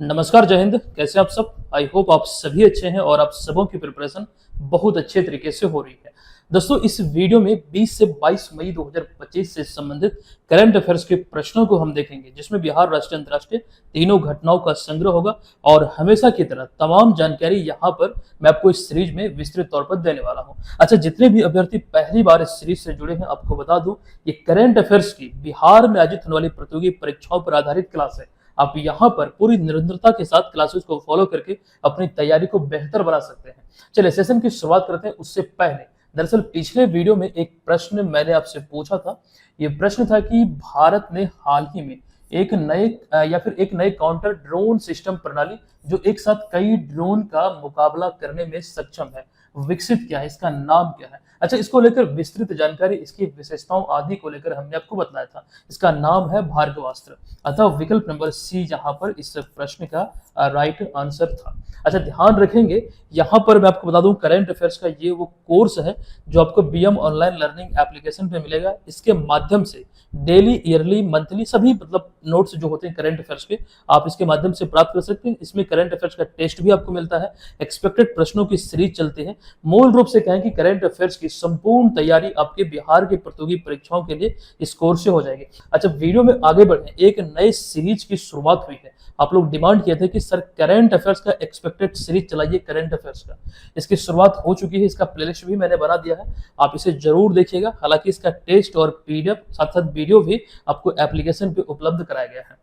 नमस्कार, जय हिंद। कैसे आप सब? आई होप आप सभी अच्छे हैं और आप सबों की प्रिपरेशन बहुत अच्छे तरीके से हो रही है। दोस्तों, इस वीडियो में 20 से 22 मई 2025 से संबंधित करंट अफेयर्स के प्रश्नों को हम देखेंगे, जिसमें बिहार, राष्ट्रीय, अंतर्राष्ट्रीय तीनों घटनाओं का संग्रह होगा। और हमेशा की तरह तमाम जानकारी यहाँ पर मैं आपको इस सीरीज में विस्तृत तौर पर देने वाला हूँ। अच्छा, जितने भी अभ्यर्थी पहली बार इस सीरीज से जुड़े हैं, आपको बता दूं, ये करंट अफेयर्स की बिहार में आयोजित होने वाली प्रतियोगी परीक्षाओं पर आधारित क्लास है। आप यहाँ पर पूरी निरंतरता के साथ क्लासेस को फॉलो करके अपनी तैयारी को बेहतर बना सकते हैं। चलिए सेशन की शुरुआत करते हैं। उससे पहले दरअसल पिछले वीडियो में एक प्रश्न मैंने आपसे पूछा था। ये प्रश्न था कि भारत ने हाल ही में एक नए काउंटर ड्रोन सिस्टम प्रणाली जो एक साथ कई ड्रोन का मुकाबला करने में सक्षम है, विकसित किया है। इसका नाम क्या है? अच्छा, इसको लेकर विस्तृत जानकारी, इसकी विशेषताओं आदि को लेकर हमने आपको बताया था। इसका नाम है भार्गवास्त्र। अतः विकल्प नंबर सी यहाँ पर इस प्रश्न का राइट आंसर था। अच्छा, ध्यान रखेंगे, यहाँ पर मैं आपको बता दूं, करंट अफेयर्स का ये वो कोर्स है जो आपको बीएम ऑनलाइन लर्निंग एप्लीकेशन पे मिलेगा। इसके माध्यम से डेली, ईयरली, मंथली सभी मतलब नोट्स जो होते हैं करंट अफेयर्स के, आप इसके माध्यम से प्राप्त कर सकते हैं। इसमें करंट अफेयर्स का टेस्ट भी आपको मिलता है, एक्सपेक्टेड प्रश्नों की सीरीज चलती है। मूल रूप से कहें कि करंट अफेयर्स की संपूर्ण तैयारी आपके बिहार की प्रतियोगी परीक्षाओं के लिए इस कोर्स से हो जाएगी। अच्छा, वीडियो में आगे बढ़े, एक नए सीरीज की शुरुआत हुई है। आप लोग डिमांड किए थे कि सर करंट अफेयर्स का एक्सपेक्टेड सीरीज चलाइए, करंट अफेयर्स का। इसकी शुरुआत हो चुकी है, इसका प्लेलिस्ट भी मैंने बना दिया है, आप इसे जरूर देखिएगा। हालांकि इसका टेस्ट और पीडीएफ साथ साथ वीडियो भी आपको एप्लीकेशन पे उपलब्ध कराया गया है।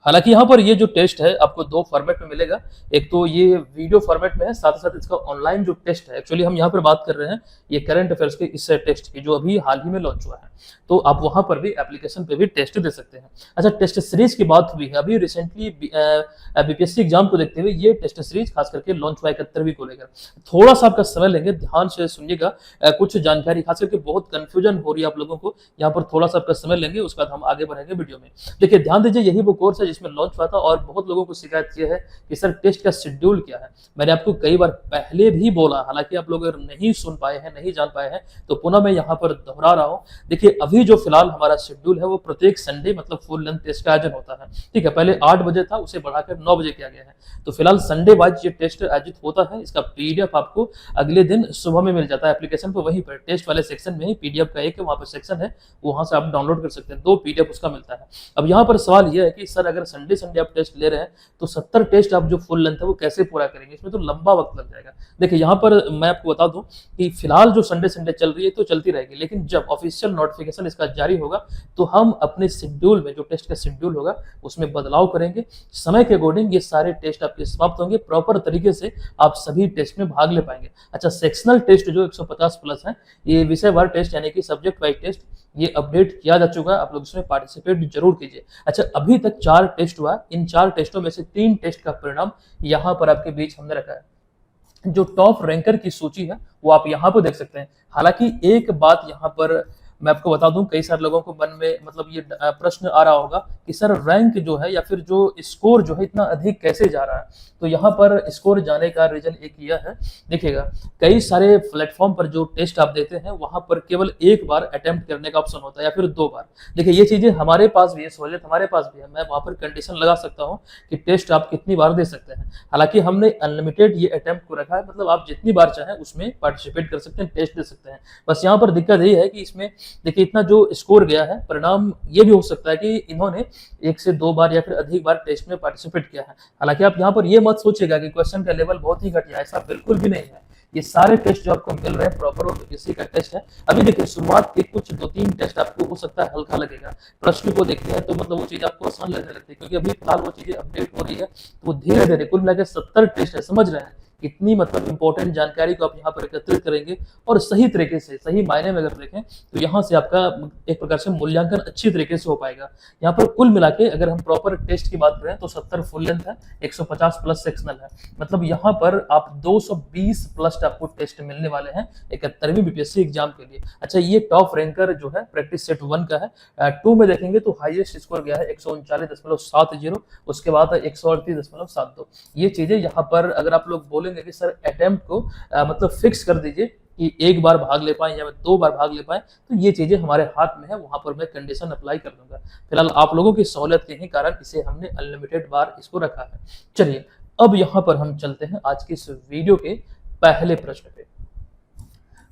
हालांकि यहाँ पर ये जो टेस्ट है आपको दो फॉर्मेट में मिलेगा। एक तो ये वीडियो फॉर्मेट में है, साथ ही साथ इसका ऑनलाइन जो टेस्ट है। एक्चुअली हम यहाँ पर बात कर रहे हैं ये करंट अफेयर्स के इस टेस्ट की, जो अभी हाल ही में लॉन्च हुआ है। तो आप वहां पर भी एप्लीकेशन पे भी टेस्ट दे सकते हैं। अच्छा, टेस्ट सीरीज की बात हुई है, अभी रिसेंटली बीपीएससी एग्जाम को देखते हुए ये टेस्ट सीरीज खास करके लॉन्च हुआ 71वीं को लेकर। थोड़ा सा आपका समय लेंगे, ध्यान से सुनिएगा। कुछ जानकारी खास करके बहुत कंफ्यूजन हो रही है आप लोगों को, यहाँ पर थोड़ा सा आपका समय लेंगे, उसके बाद हम आगे बढ़ेंगे वीडियो में। देखिए, ध्यान दीजिए, यही वो कोर्स है जिसमें लॉन्च हुआ था और बहुत लोगों को शिकायत ये है कि सर टेस्ट का शेड्यूल क्या है। मैंने आपको कई बार पहले भी बोला, हालांकि आप लोग अगर नहीं सुन पाए हैं, नहीं जान पाए हैं, तो पुनः मैं यहाँ पर दोहरा रहा हूँ। देखिए, अभी जो फिलहाल हमारा शेड्यूल है वो प्रत्येक संडे मतलब फुल लेंथ टेस्ट का आयोजन होता है। ठीक है, पहले 8 बजे था, उसे बढ़ाकर 9 बजे किया गया है। तो फिलहाल संडे वाइज ये टेस्ट आयोजित होता है। इसका पीडीएफ आपको अगले दिन सुबह में मिल जाता है एप्लीकेशन पर, वहीं पर टेस्ट वाले सेक्शन में ही पीडीएफ का एक वहां पर सेक्शन है, वहां से आप डाउनलोड कर सकते हैं। 2 पीडीएफ उसका मिलता है। अब यहाँ पर सवाल यह है कि सर अगर संडे संडे आप टेस्ट ले रहे हैं तो 70 टेस्ट आप जो फुल लेंथ है वो कैसे पूरा करेंगे? इसमें तो लंबा वक्त लग जाएगा। देखिए, यहाँ पर मैं आपको बता दूं कि फिलहाल जो संडे संडे चल रही है तो चलती रहेगी, लेकिन जब ऑफिशियल नोटिफिकेशन इसका जारी होगा तो हम अपने शेड्यूल में, जो टेस्ट का शेड्यूल होगा, उसमें बदलाव करेंगे। समय के अकॉर्डिंग ये सारे टेस्ट आपके समाप्त होंगे, प्रॉपर तरीके से आप सभी टेस्ट में भाग ले पाएंगे। अच्छा, सेक्शनल टेस्ट जो 150 प्लस है, ये विषयवार टेस्ट यानी कि सब्जेक्ट वाइज टेस्ट, ये अपडेट किया जा चुका है। आप लोग इसमें पार्टिसिपेट जरूर कीजिए। अच्छा, अभी तक 4 टेस्ट हुआ, इन 4 टेस्टों में से 3 टेस्ट का परिणाम यहाँ पर आपके बीच हमने रखा है। जो टॉप रैंकर की सूची है वो आप यहाँ पर देख सकते हैं। हालांकि एक बात यहाँ पर मैं आपको बता दूं, कई सारे लोगों को मन में मतलब ये प्रश्न आ रहा होगा कि सर रैंक जो है या फिर जो स्कोर जो है इतना अधिक कैसे जा रहा है? तो यहाँ पर स्कोर जाने का रीजन एक यह है, देखिएगा, कई सारे प्लेटफॉर्म पर जो टेस्ट आप देते हैं वहां पर केवल एक बार अटेम्प्ट करने का ऑप्शन होता है या फिर 2 बार। देखिए, ये चीजें हमारे पास भी है, सहूलियत हमारे पास भी है। मैं वहां पर कंडीशन लगा सकता हूँ कि टेस्ट आप कितनी बार दे सकते हैं। हालांकि हमने अनलिमिटेड ये अटेम्प्ट को रखा है, मतलब आप जितनी बार चाहें उसमें पार्टिसिपेट कर सकते हैं, टेस्ट दे सकते हैं। बस यहाँ पर दिक्कत यही है कि इसमें देखिए इतना जो स्कोर गया है, परिणाम ये भी हो सकता है कि इन्होंने 1 से 2 बार या फिर अधिक बार टेस्ट में पार्टिसिपेट किया है। हालांकि आप यहाँ पर ये मत सोचिएगा कि क्वेश्चन का लेवल बहुत ही घटिया है, ऐसा बिल्कुल भी नहीं है। ये सारे टेस्ट जो आपको मिल रहे हैं प्रॉपर किसी का टेस्ट है। अभी देखिए, शुरुआत के कुछ 2-3 टेस्ट आपको हो सकता है हल्का लगेगा, प्रश्न को देखते हैं तो मतलब वो चीज आपको आसान लगने लगती है, क्योंकि अभी फिलहाल वो चीजें अपडेट हो रही है। तो धीरे धीरे कुल मिलाकर 70 टेस्ट है, समझ रहे हैं कितनी मतलब इंपॉर्टेंट जानकारी को आप यहाँ पर एकत्रित करेंगे और सही तरीके से, सही मायने में अगर देखें तो यहाँ से आपका एक प्रकार से मूल्यांकन अच्छी तरीके से हो पाएगा। यहाँ पर कुल मिला के अगर हम प्रॉपर टेस्ट की बात करें तो 70 फुल लेंथ है, 150 प्लस सेक्शनल है, मतलब यहाँ पर आप 220 प्लस आपको टेस्ट मिलने वाले हैं 71वीं बीपीएससी एग्जाम के लिए। अच्छा, ये टॉप रैंकर जो है प्रैक्टिस सेट 1 का है। 2 में देखेंगे तो हाईएस्ट स्कोर गया है 139.70, उसके बाद 138.72। ये चीजें यहाँ पर अगर आप लोग बोलेंगे कि सर अटेम्प्ट को मतलब फिक्स कर दीजिए कि एक बार भाग ले पाए या 2 बार भाग ले पाए, तो ये चीजें हमारे हाथ में है, वहां पर मैं कंडीशन अप्लाई कर दूंगा। फिलहाल आप लोगों की सहूलियत के ही कारण इसे हमने अनलिमिटेड बार इसको रखा है। चलिए अब यहाँ पर हम चलते हैं आज के इस वीडियो के पहले प्रश्न पे।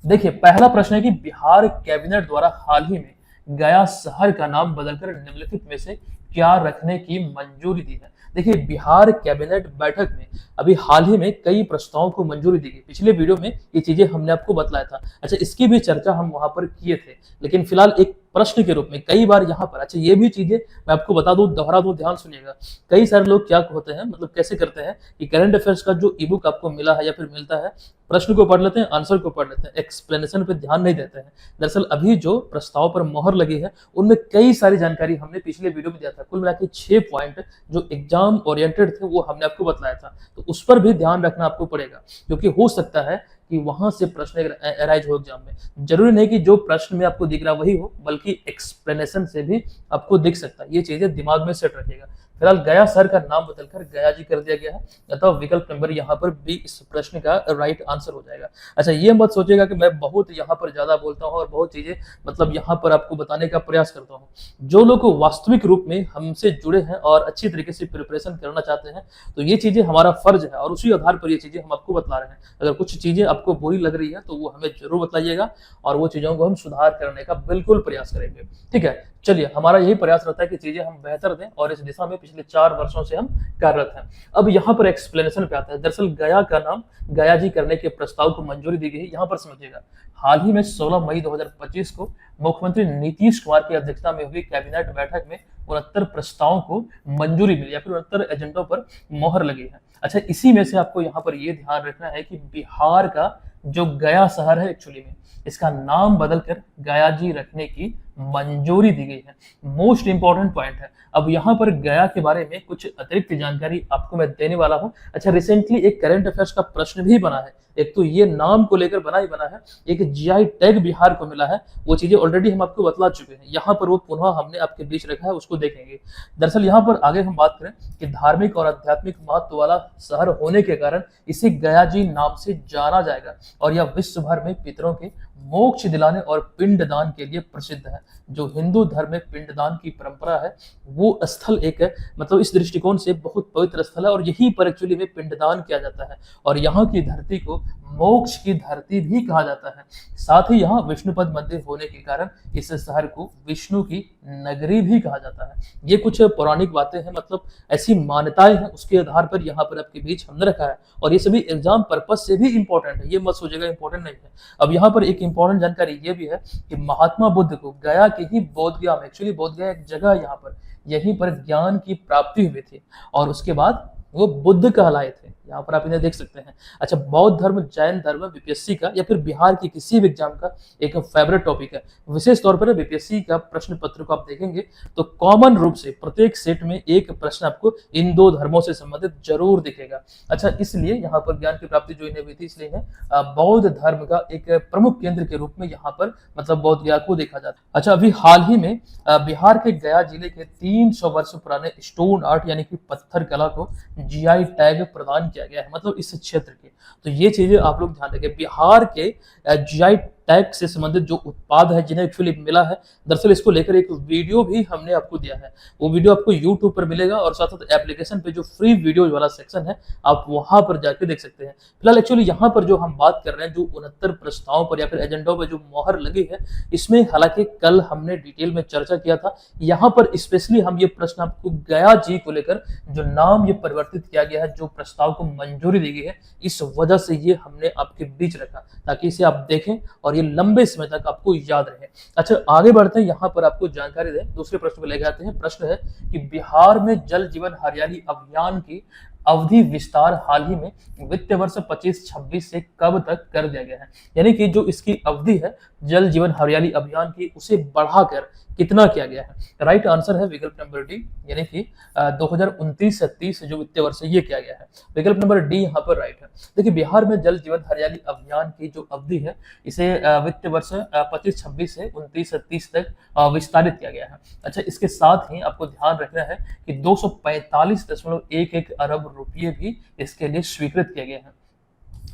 देखिए पहला प्रश्न है कि बिहार कैबिनेट द्वारा हाल ही में गया शहर का नाम बदलकर निम्नलिखित में से क्या रखने की मंजूरी दी है। देखिए बिहार कैबिनेट बैठक में अभी हाल ही में कई प्रस्तावों को मंजूरी दी गई। पिछले वीडियो में ये चीजें हमने आपको बतलाया था। अच्छा इसकी भी चर्चा हम वहां पर किए थे, लेकिन फिलहाल एक प्रश्न के रूप में कई बार यहाँ पर, अच्छा ये भी चीजें मैं आपको बता दूं, दोहरा दूं, ध्यान सुनिएगा। कई सारे लोग क्या होते हैं, मतलब कैसे करते हैं कि करंट अफेयर्स का जो ई बुक आपको मिला है या फिर मिलता है, प्रश्न को पढ़ लेते हैं, आंसर को पढ़ लेते हैं, एक्सप्लेनेशन पे ध्यान नहीं देते हैं। दरअसल अभी जो प्रस्ताव पर मोहर लगी है उनमें कई सारी जानकारी हमने पिछले वीडियो में दिया था। कुल मिलाकर 6 पॉइंट जो एग्जाम ओरिएंटेड थे वो हमने आपको बतलाया था, तो उस पर भी ध्यान रखना आपको पड़ेगा, क्योंकि हो सकता है कि वहां से प्रश्न अराइज हो एग्जाम में। जरूरी नहीं कि जो प्रश्न में आपको दिख रहा वही हो, बल्कि एक्सप्लेनेशन से भी आपको दिख सकता है। ये चीजें दिमाग में सेट रखिएगा। फिलहाल गया शहर का नाम बदलकर गया जी कर दिया गया है, अतः विकल्प नंबर यहाँ पर बी इस प्रश्न का राइट आंसर हो जाएगा। अच्छा ये मत सोचेगा कि मैं बहुत यहाँ पर ज्यादा बोलता हूँ और बहुत चीजें मतलब यहाँ पर आपको बताने का प्रयास करता हूँ। जो लोग वास्तविक रूप में हमसे जुड़े हैं और अच्छी तरीके से प्रिपरेशन करना चाहते हैं, तो ये चीजें हमारा फर्ज है और उसी आधार पर ये चीजें हम आपको बता रहे हैं। अगर कुछ चीजें आपको बुरी लग रही है तो वो हमें जरूर बताइएगा और वो चीजों को हम सुधार करने का बिल्कुल प्रयास करेंगे। ठीक है, चलिए हमारा यही प्रयास रहता है कि चीजें हम बेहतर दें और इस दिशा में पिछले 4 वर्षों से हम कार्यरत हैं। अब यहाँ पर एक्सप्लेनेशन पे आता है। दरअसल गया का नाम गया जी करने के प्रस्ताव को मंजूरी दी गई। यहाँ पर समझिएगा, हाल ही में 16 मई 2025 को मुख्यमंत्री नीतीश कुमार की अध्यक्षता में हुई कैबिनेट बैठक में 69 प्रस्तावों को मंजूरी मिली या फिर 69 एजेंडों पर मोहर लगी है। अच्छा इसी में से आपको यहाँ पर ये ध्यान रखना है कि बिहार का जो गया शहर है एक्चुअली में इसका नाम बदलकर गया जी रखने की मंजूरी दी गई है। मोस्ट इंपॉर्टेंट पॉइंट है। अब यहाँ पर गया के बारे में कुछ अतिरिक्त जानकारी आपको मैं देने वाला हूँ। अच्छा रिसेंटली एक करंट अफेयर्स का प्रश्न भी बना है, एक तो ये नाम को लेकर बना ही बना है, एक जीआई टैग बिहार को मिला है, वो चीजें ऑलरेडी हम आपको बतला चुके हैं। यहाँ पर वो पुनः हमने आपके बीच रखा है, उसको देखेंगे। दरअसल यहाँ पर आगे हम बात करें कि धार्मिक और आध्यात्मिक महत्व वाला शहर होने के कारण इसे गया जी नाम से जाना जाएगा और यह विश्व भर में पितरों के मोक्ष दिलाने और पिंडदान के लिए प्रसिद्ध है। जो हिंदू धर्म में पिंडदान की परंपरा है वो स्थल एक मतलब इस दृष्टिकोण से बहुत पवित्र स्थल है और यहीं पर एक्चुअली में पिंडदान किया जाता है और यहाँ की धरती को मोक्ष की धरती भी कहा जाता है। साथ ही यहाँ विष्णुपद मंदिर होने के कारण इस शहर को विष्णु की नगरी भी कहा जाता है। ये कुछ पौराणिक बातें हैं, मतलब ऐसी मान्यताएं हैं, उसके आधार पर यहाँ पर आपके बीच हमने रखा है और ये सभी एग्जाम पर्पज से भी इंपॉर्टेंट है, ये मत सोचेगा इंपॉर्टेंट नहीं है। अब यहाँ पर एक इंपॉर्टेंट जानकारी ये भी है कि महात्मा बुद्ध को गया के ही बोधगया में, एक्चुअली बोधगया एक जगह यहाँ पर, यहीं पर ज्ञान की प्राप्ति हुई थी और उसके बाद वो बुद्ध कहलाए थे। यहाँ पर आप इन्हें देख सकते हैं। अच्छा बौद्ध धर्म, जैन धर्म बीपीएससी का या फिर बिहार की किसी भी एग्जाम का एक फेवरेट टॉपिक है। विशेष तौर पर बीपीएससी का प्रश्न पत्र को आप देखेंगे तो कॉमन रूप से प्रत्येक सेट में एक प्रश्न आपको इन 2 धर्मों से संबंधित जरूर दिखेगा। अच्छा इसलिए यहाँ पर ज्ञान की प्राप्ति जो इन्हें हुई थी, इसलिए बौद्ध धर्म का एक प्रमुख केंद्र के रूप में यहाँ पर मतलब बौद्ध गया को देखा जाता है। अच्छा अभी हाल ही में बिहार के गया जिले के 300 वर्ष पुराने स्टोन आर्ट यानी कि पत्थर कला को जीआई टैग प्रदान किया गया है, मतलब इस क्षेत्र के। तो ये चीजें आप लोग ध्यान रखें। बिहार के जीआई टैग से संबंधित जो उत्पाद है जिन्हें एक्चुअली मिला है, दरअसल इसको लेकर एक वीडियो भी हमने आपको दिया है। वो वीडियो आपको यूट्यूब पर मिलेगा और साथ साथ एप्लीकेशन पे जो फ्री वीडियो वाला सेक्शन है आप वहां पर जाके देख सकते हैं। फिलहाल एक्चुअली यहाँ पर जो हम बात कर रहे हैं, जो 69 प्रस्तावों पर या फिर एजेंडों पर जो मोहर लगी है, इसमें हालांकि कल हमने डिटेल में चर्चा किया था। यहाँ पर स्पेशली हम ये प्रश्न आपको गया जी को लेकर जो नाम ये परिवर्तित किया गया है, जो प्रस्ताव को मंजूरी दी गई है, इस वजह से ये हमने आपके बीच रखा ताकि इसे आप देखें और ये लंबे समय तक आपको याद रहे। अच्छा आगे बढ़ते हैं, यहाँ पर आपको जानकारी दें, दूसरे प्रश्न पे ले जाते हैं। प्रश्न है कि बिहार में जल जीवन हरियाली अभियान की अवधि विस्तार हाल ही में वित्त वर्ष 25-26 से कब तक कर दिया गया है, यानी कि जो इसकी अवधि है जल जीवन हरियाली अभियान की उसे बढ़ाकर कितना किया गया है। राइट आंसर है विकल्प नंबर डी, यानी कि 2029-30 जो वित्तीय वर्ष है ये किया गया है। विकल्प नंबर डी यहाँ पर राइट है। देखिए बिहार में जल जीवन हरियाली अभियान की जो अवधि है इसे वित्तीय वर्ष 25-26 से 29-30 तक विस्तारित किया गया है। अच्छा इसके साथ ही आपको ध्यान रखना है कि 245.11 अरब रुपये भी इसके लिए स्वीकृत किए गए हैं।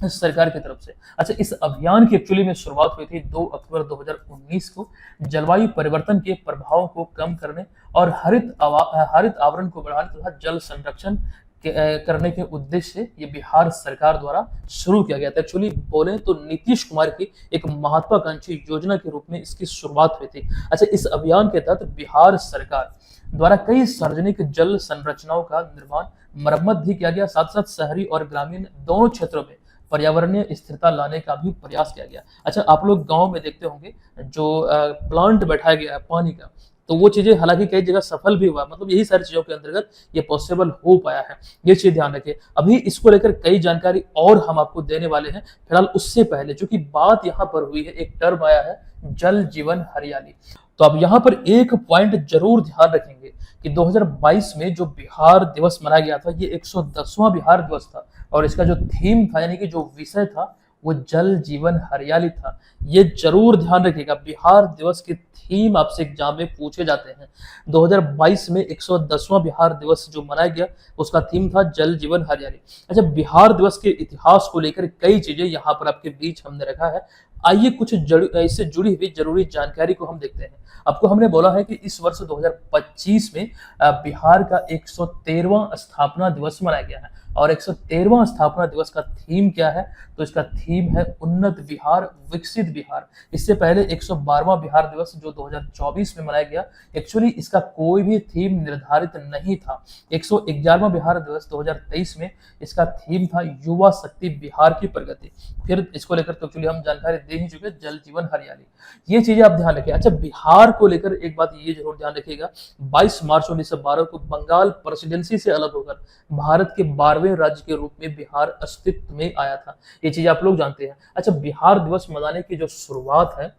सरकार की तरफ से। अच्छा, इस अभियान की एक्चुअली में शुरुआत हुई थी 2 अक्टूबर 2019 को जलवायु परिवर्तन के प्रभावों को कम करने और हरित आवरण को बढ़ाने तथा जल संरक्षण करने के उद्देश्य से ये बिहार सरकार द्वारा शुरू किया गया था। एक्चुअली बोले तो नीतीश कुमार की एक महत्वाकांक्षी योजना के रूप में इसकी शुरुआत हुई थी। अच्छा, इस अभियान के तहत बिहार सरकार द्वारा कई सार्वजनिक जल संरचनाओं का निर्माण, मरम्मत भी किया गया। साथ साथ शहरी और ग्रामीण दोनों क्षेत्रों में पर्यावरणीय स्थिरता लाने का भी प्रयास किया गया। अच्छा, आप लोग गांव में देखते होंगे जो प्लांट बैठाया गया है पानी का, तो वो चीजें हालांकि कई जगह सफल भी हुआ, मतलब यही सारी चीजों के अंतर्गत ये पॉसिबल हो पाया है। ये चीज ध्यान रखिए। अभी इसको लेकर कई जानकारी और हम आपको देने वाले हैं। फिलहाल उससे पहले चूंकि बात यहाँ पर हुई है, एक टर्म आया है जल जीवन हरियाली, तो अब यहाँ पर एक पॉइंट जरूर ध्यान रखेंगे कि 2022 में जो बिहार दिवस मनाया गया था, ये 110वां बिहार दिवस था और इसका जो थीम था यानी कि जो विषय था वो जल जीवन हरियाली था। ये जरूर ध्यान रखिएगा, बिहार दिवस की थीम आपसे एग्जाम में पूछे जाते हैं। 2022 में 110वां बिहार दिवस जो मनाया गया उसका थीम था जल जीवन हरियाली। अच्छा, बिहार दिवस के इतिहास को लेकर कई चीजें यहाँ पर आपके बीच हमने रखा है। आइए कुछ इससे जुड़ी हुई जरूरी जानकारी को हम देखते हैं। आपको हमने बोला है कि इस वर्ष 2025 में बिहार का 113वां स्थापना दिवस मनाया गया है और 113वां स्थापना दिवस का थीम क्या है, तो इसका थीम है उन्नत बिहार विकसित बिहार। इससे पहले 112वां बिहार दिवस जो 2024 में मनाया गया, एक्चुअली इसका कोई भी थीम निर्धारित नहीं था। 111वां बिहार दिवस 2023 में इसका थीम था युवा शक्ति बिहार की प्रगति। फिर इसको लेकर तो एक्चुअली हम जानकारी दे ही चुके, जल जीवन हरियाली, ये चीजें आप ध्यान रखिए। अच्छा, बिहार को लेकर एक बात ये जरूर ध्यान रखिएगा, 22 मार्च 1912 को बंगाल प्रेसिडेंसी से अलग होकर भारत के 12वें राज्य के रूप में बिहार अस्तित्व में आया था। ये चीज आप लोग जानते हैं। अच्छा, बिहार दिवस मनाने की जो शुरुआत है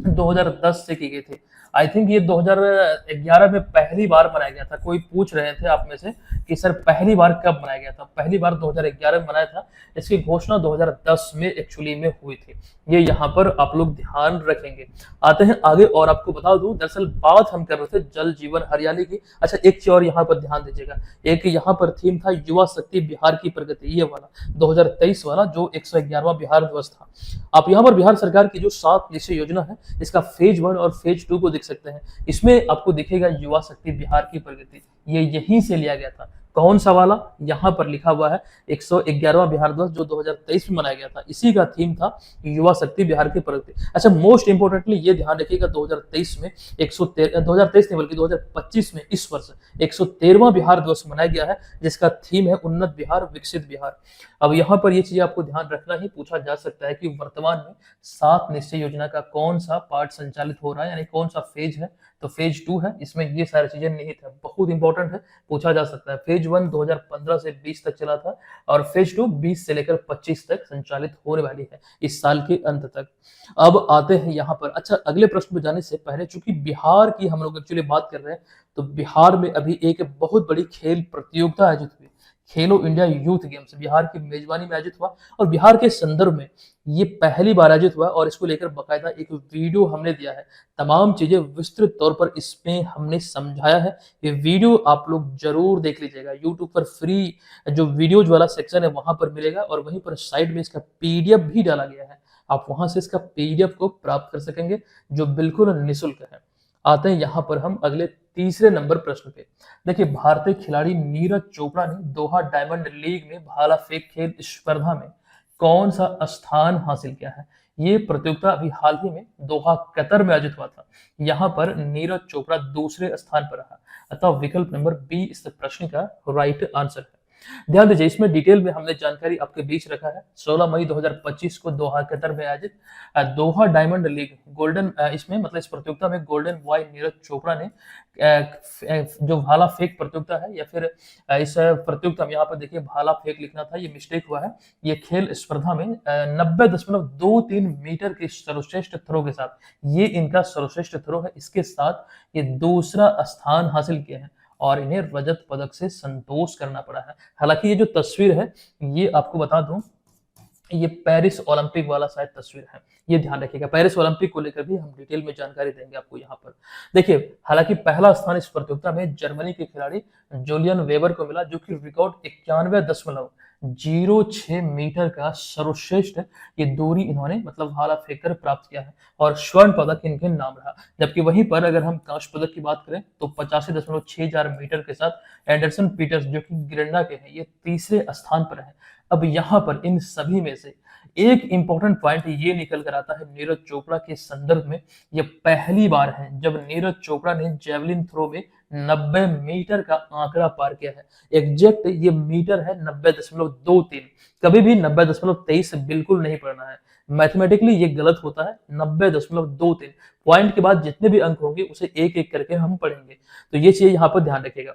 2010 से की गई थी। आई थिंक ये 2011 में पहली बार मनाया गया था। कोई पूछ रहे थे आप में से कि सर पहली बार कब मनाया गया था, पहली बार 2011 में मनाया था। इसकी घोषणा 2010 में एक्चुअली में हुई थी। ये यहाँ पर आप लोग ध्यान रखेंगे। आते हैं आगे और आपको बता दूं, दरअसल बात हम कर रहे थे जल जीवन हरियाली की। अच्छा, एक चीज और यहाँ पर ध्यान दीजिएगा, एक यहाँ पर थीम था युवा शक्ति बिहार की प्रगति, ये वाला 2023 वाला जो 111वां बिहार दिवस था। आप यहाँ पर बिहार सरकार की जो 7 निश्चय योजना है, इसका फेज 1 और फेज 2 को देख सकते हैं। इसमें आपको दिखेगा युवा शक्ति बिहार की प्रगति, ये यहीं से लिया गया था। कौन सा वाला, यहाँ पर लिखा हुआ है 111वां बिहार दिवस जो 2023 में मनाया गया था, इसी का थीम था युवा शक्ति बिहार की प्रगति। अच्छा, मोस्ट इंपोर्टेंटली ये ध्यान रखिएगा 2023 में 2023 नहीं बल्कि 2025 में इस वर्ष 113वां बिहार दिवस मनाया गया है जिसका थीम है उन्नत बिहार विकसित बिहार। अब यहाँ पर ये चीज आपको ध्यान रखना ही पूछा जा सकता है कि वर्तमान में 7 निश्चय योजना का कौन सा पार्ट संचालित हो रहा है, यानी कौन सा फेज है, तो फेज 2 है। इसमें ये सारी चीजें निहित है, बहुत इंपॉर्टेंट है, पूछा जा सकता है। फेज 1 2015 से 20 तक चला था और फेज 2 20 से लेकर 25 तक संचालित होने वाली है इस साल के अंत तक। अब आते हैं यहाँ पर। अच्छा, अगले प्रश्न में जाने से पहले चूंकि बिहार की हम लोग एक्चुअली बात कर रहे हैं, तो बिहार में अभी एक बहुत बड़ी खेल प्रतियोगिता आयोजित हुई, खेलो इंडिया यूथ गेम्स बिहार की मेजबानी में आयोजित हुआ और बिहार के संदर्भ में ये पहली बार आयोजित हुआ और इसको लेकर बकायदा एक वीडियो हमने दिया है। तमाम चीजें विस्तृत तौर पर इसमें हमने समझाया है। ये वीडियो आप लोग जरूर देख लीजिएगा, यूट्यूब पर फ्री जो वीडियोज वाला सेक्शन है वहां पर मिलेगा और वहीं पर साइड में इसका पीडीएफ भी डाला गया है, आप वहां से इसका पीडीएफ को प्राप्त कर सकेंगे जो बिल्कुल निःशुल्क है। आते हैं यहाँ पर हम अगले तीसरे नंबर प्रश्न पे। देखिए, भारतीय खिलाड़ी नीरज चोपड़ा ने दोहा डायमंड लीग में भाला फेंक खेल स्पर्धा में कौन सा स्थान हासिल किया है। ये प्रतियोगिता अभी हाल ही में दोहा कतर में आयोजित हुआ था। यहाँ पर नीरज चोपड़ा दूसरे स्थान पर रहा, अतः विकल्प नंबर बी इस प्रश्न का राइट आंसर है। ध्यान दीजिए, इसमें डिटेल में हमने जानकारी आपके बीच रखा है। 16 मई 2025 को दोहा कतर में आयोजित दोहा डायमंड लीग गोल्डन, इसमें मतलब इस प्रतियोगिता में गोल्डन बॉय नीरज चोपड़ा ने जो भाला फेंक प्रतियोगिता है या फिर इस प्रतियोगिता में, यहाँ पर देखिए भाला फेंक लिखना था, ये मिस्टेक हुआ है। ये खेल स्पर्धा में 90.23 मीटर के सर्वश्रेष्ठ थ्रो के साथ, ये इनका सर्वश्रेष्ठ थ्रो है, इसके साथ ये दूसरा स्थान हासिल किया है और इन्हें रजत पदक से संतोष करना पड़ा है। हालांकि ये जो तस्वीर है, ये आपको बता दूं, ये पेरिस ओलंपिक वाला शायद तस्वीर है, ये ध्यान रखिएगा। पेरिस ओलंपिक को लेकर भी हम डिटेल में जानकारी देंगे आपको यहाँ पर। देखिए, हालांकि पहला स्थान इस प्रतियोगिता में जर्मनी के खिलाड़ी जूलियन वेबर को मिला जो कि रिकॉर्ड 91 06 मीटर का सर्वश्रेष्ठ ये दूरी इन्होंने मतलब भाला फेंककर प्राप्त किया है और स्वर्ण पदक इनके नाम रहा। जबकि वहीं पर अगर हम कांस्य पदक की बात करें तो 85.64 मीटर के साथ एंडरसन पीटर्स जो कि ग्रेनाडा के हैं ये तीसरे स्थान पर है। अब यहाँ पर इन सभी में से एक इंपॉर्टेंट पॉइंट ये निकल कर आता है नीरज चोपड़ा के संदर्भ में। ये पहली बार है जब नीरज चोपड़ा ने जेवलिन थ्रो में 90 मीटर का आंकड़ा पार किया है। एग्जैक्ट ये मीटर है 90.23। कभी भी 90.23 बिल्कुल नहीं पढ़ना है, मैथमेटिकली ये गलत होता है। 90.23 पॉइंट के बाद जितने भी अंक होंगे उसे एक एक करके हम पढ़ेंगे, तो ये चीज यहाँ पर ध्यान रखिएगा।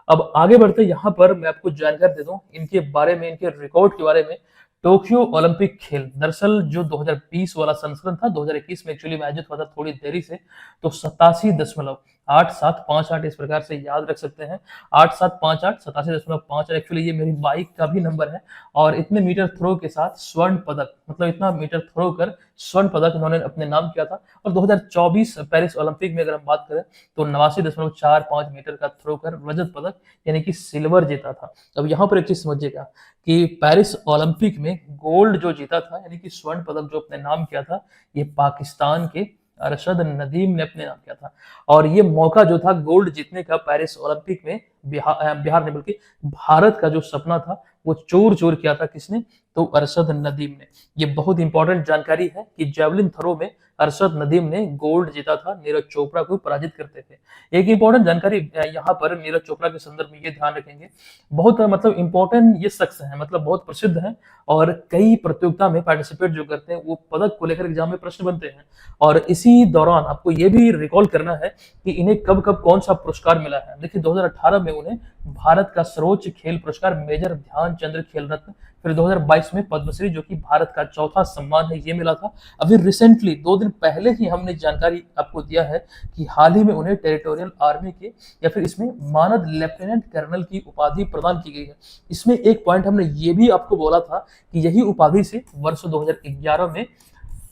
अब आगे बढ़ते यहाँ पर मैं आपको जानकारी दे दूं इनके बारे में, इनके रिकॉर्ड के बारे में। टोक्यो ओलंपिक खेल दरअसल जो 2020 वाला संस्करण था 2021 में एक्चुअली में आयोजित हुआ था थोड़ी देरी से, तो 87.8758 इस प्रकार से याद रख सकते हैं। 8758 87.58 एक्चुअली ये मेरी बाइक का भी नंबर है। और इतने मीटर थ्रो के साथ स्वर्ण पदक, मतलब इतना मीटर थ्रो कर स्वर्ण पदक इन्होंने अपने नाम किया था। और 2024 पेरिस ओलंपिक में अगर हम बात करें तो 89.45 मीटर का थ्रो कर रजत पदक यानी कि सिल्वर जीता था। अब यहाँ पर एक चीज समझिएगा कि पेरिस ओलंपिक में गोल्ड जो जीता था यानी कि स्वर्ण पदक जो अपने नाम किया था, ये पाकिस्तान के अरशद नदीम ने अपने नाम किया था। और ये मौका जो था गोल्ड जीतने का पेरिस ओलंपिक में बिहार ने बल्कि भारत का जो सपना था वो चोर चोर किया था किसने, तो अरशद नदीम ने। ये बहुत इंपॉर्टेंट जानकारी है कि जेवलिन थ्रो में अरशद नदीम ने गोल्ड जीता था, नीरज चोपड़ा को पराजित करते थे। एक इंपॉर्टेंट जानकारी यहाँ पर नीरज चोपड़ा के संदर्भ में ये ध्यान रखेंगे, बहुत मतलब इंपॉर्टेंट ये शख्स है, मतलब बहुत प्रसिद्ध है और कई प्रतियोगिता में पार्टिसिपेट जो करते हैं वो पदक को लेकर एग्जाम में प्रश्न बनते हैं। और इसी दौरान आपको ये भी रिकॉल करना है कि इन्हें कब कब कौन सा पुरस्कार मिला है। देखिए 2018 में उन्हें भारत का सर्वोच्च खेल पुरस्कार मेजर ध्यानचंद्र खेल रत्न, फिर 2022 में पद्मश्री जो कि भारत का चौथा सम्मान है ये मिला था। अभी रिसेंटली 2 दिन पहले ही हमने जानकारी आपको दिया है कि हाल ही में उन्हें टेरिटोरियल आर्मी के या फिर इसमें मानद लेफ्टिनेंट कर्नल की उपाधि प्रदान की गई है। इसमें एक पॉइंट हमने ये भी आपको बोला था कि यही उपाधि से वर्ष 2011 में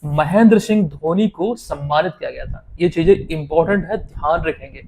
महेंद्र सिंह धोनी को सम्मानित किया गया था। ये चीजें इंपॉर्टेंट है, ध्यान रखेंगे।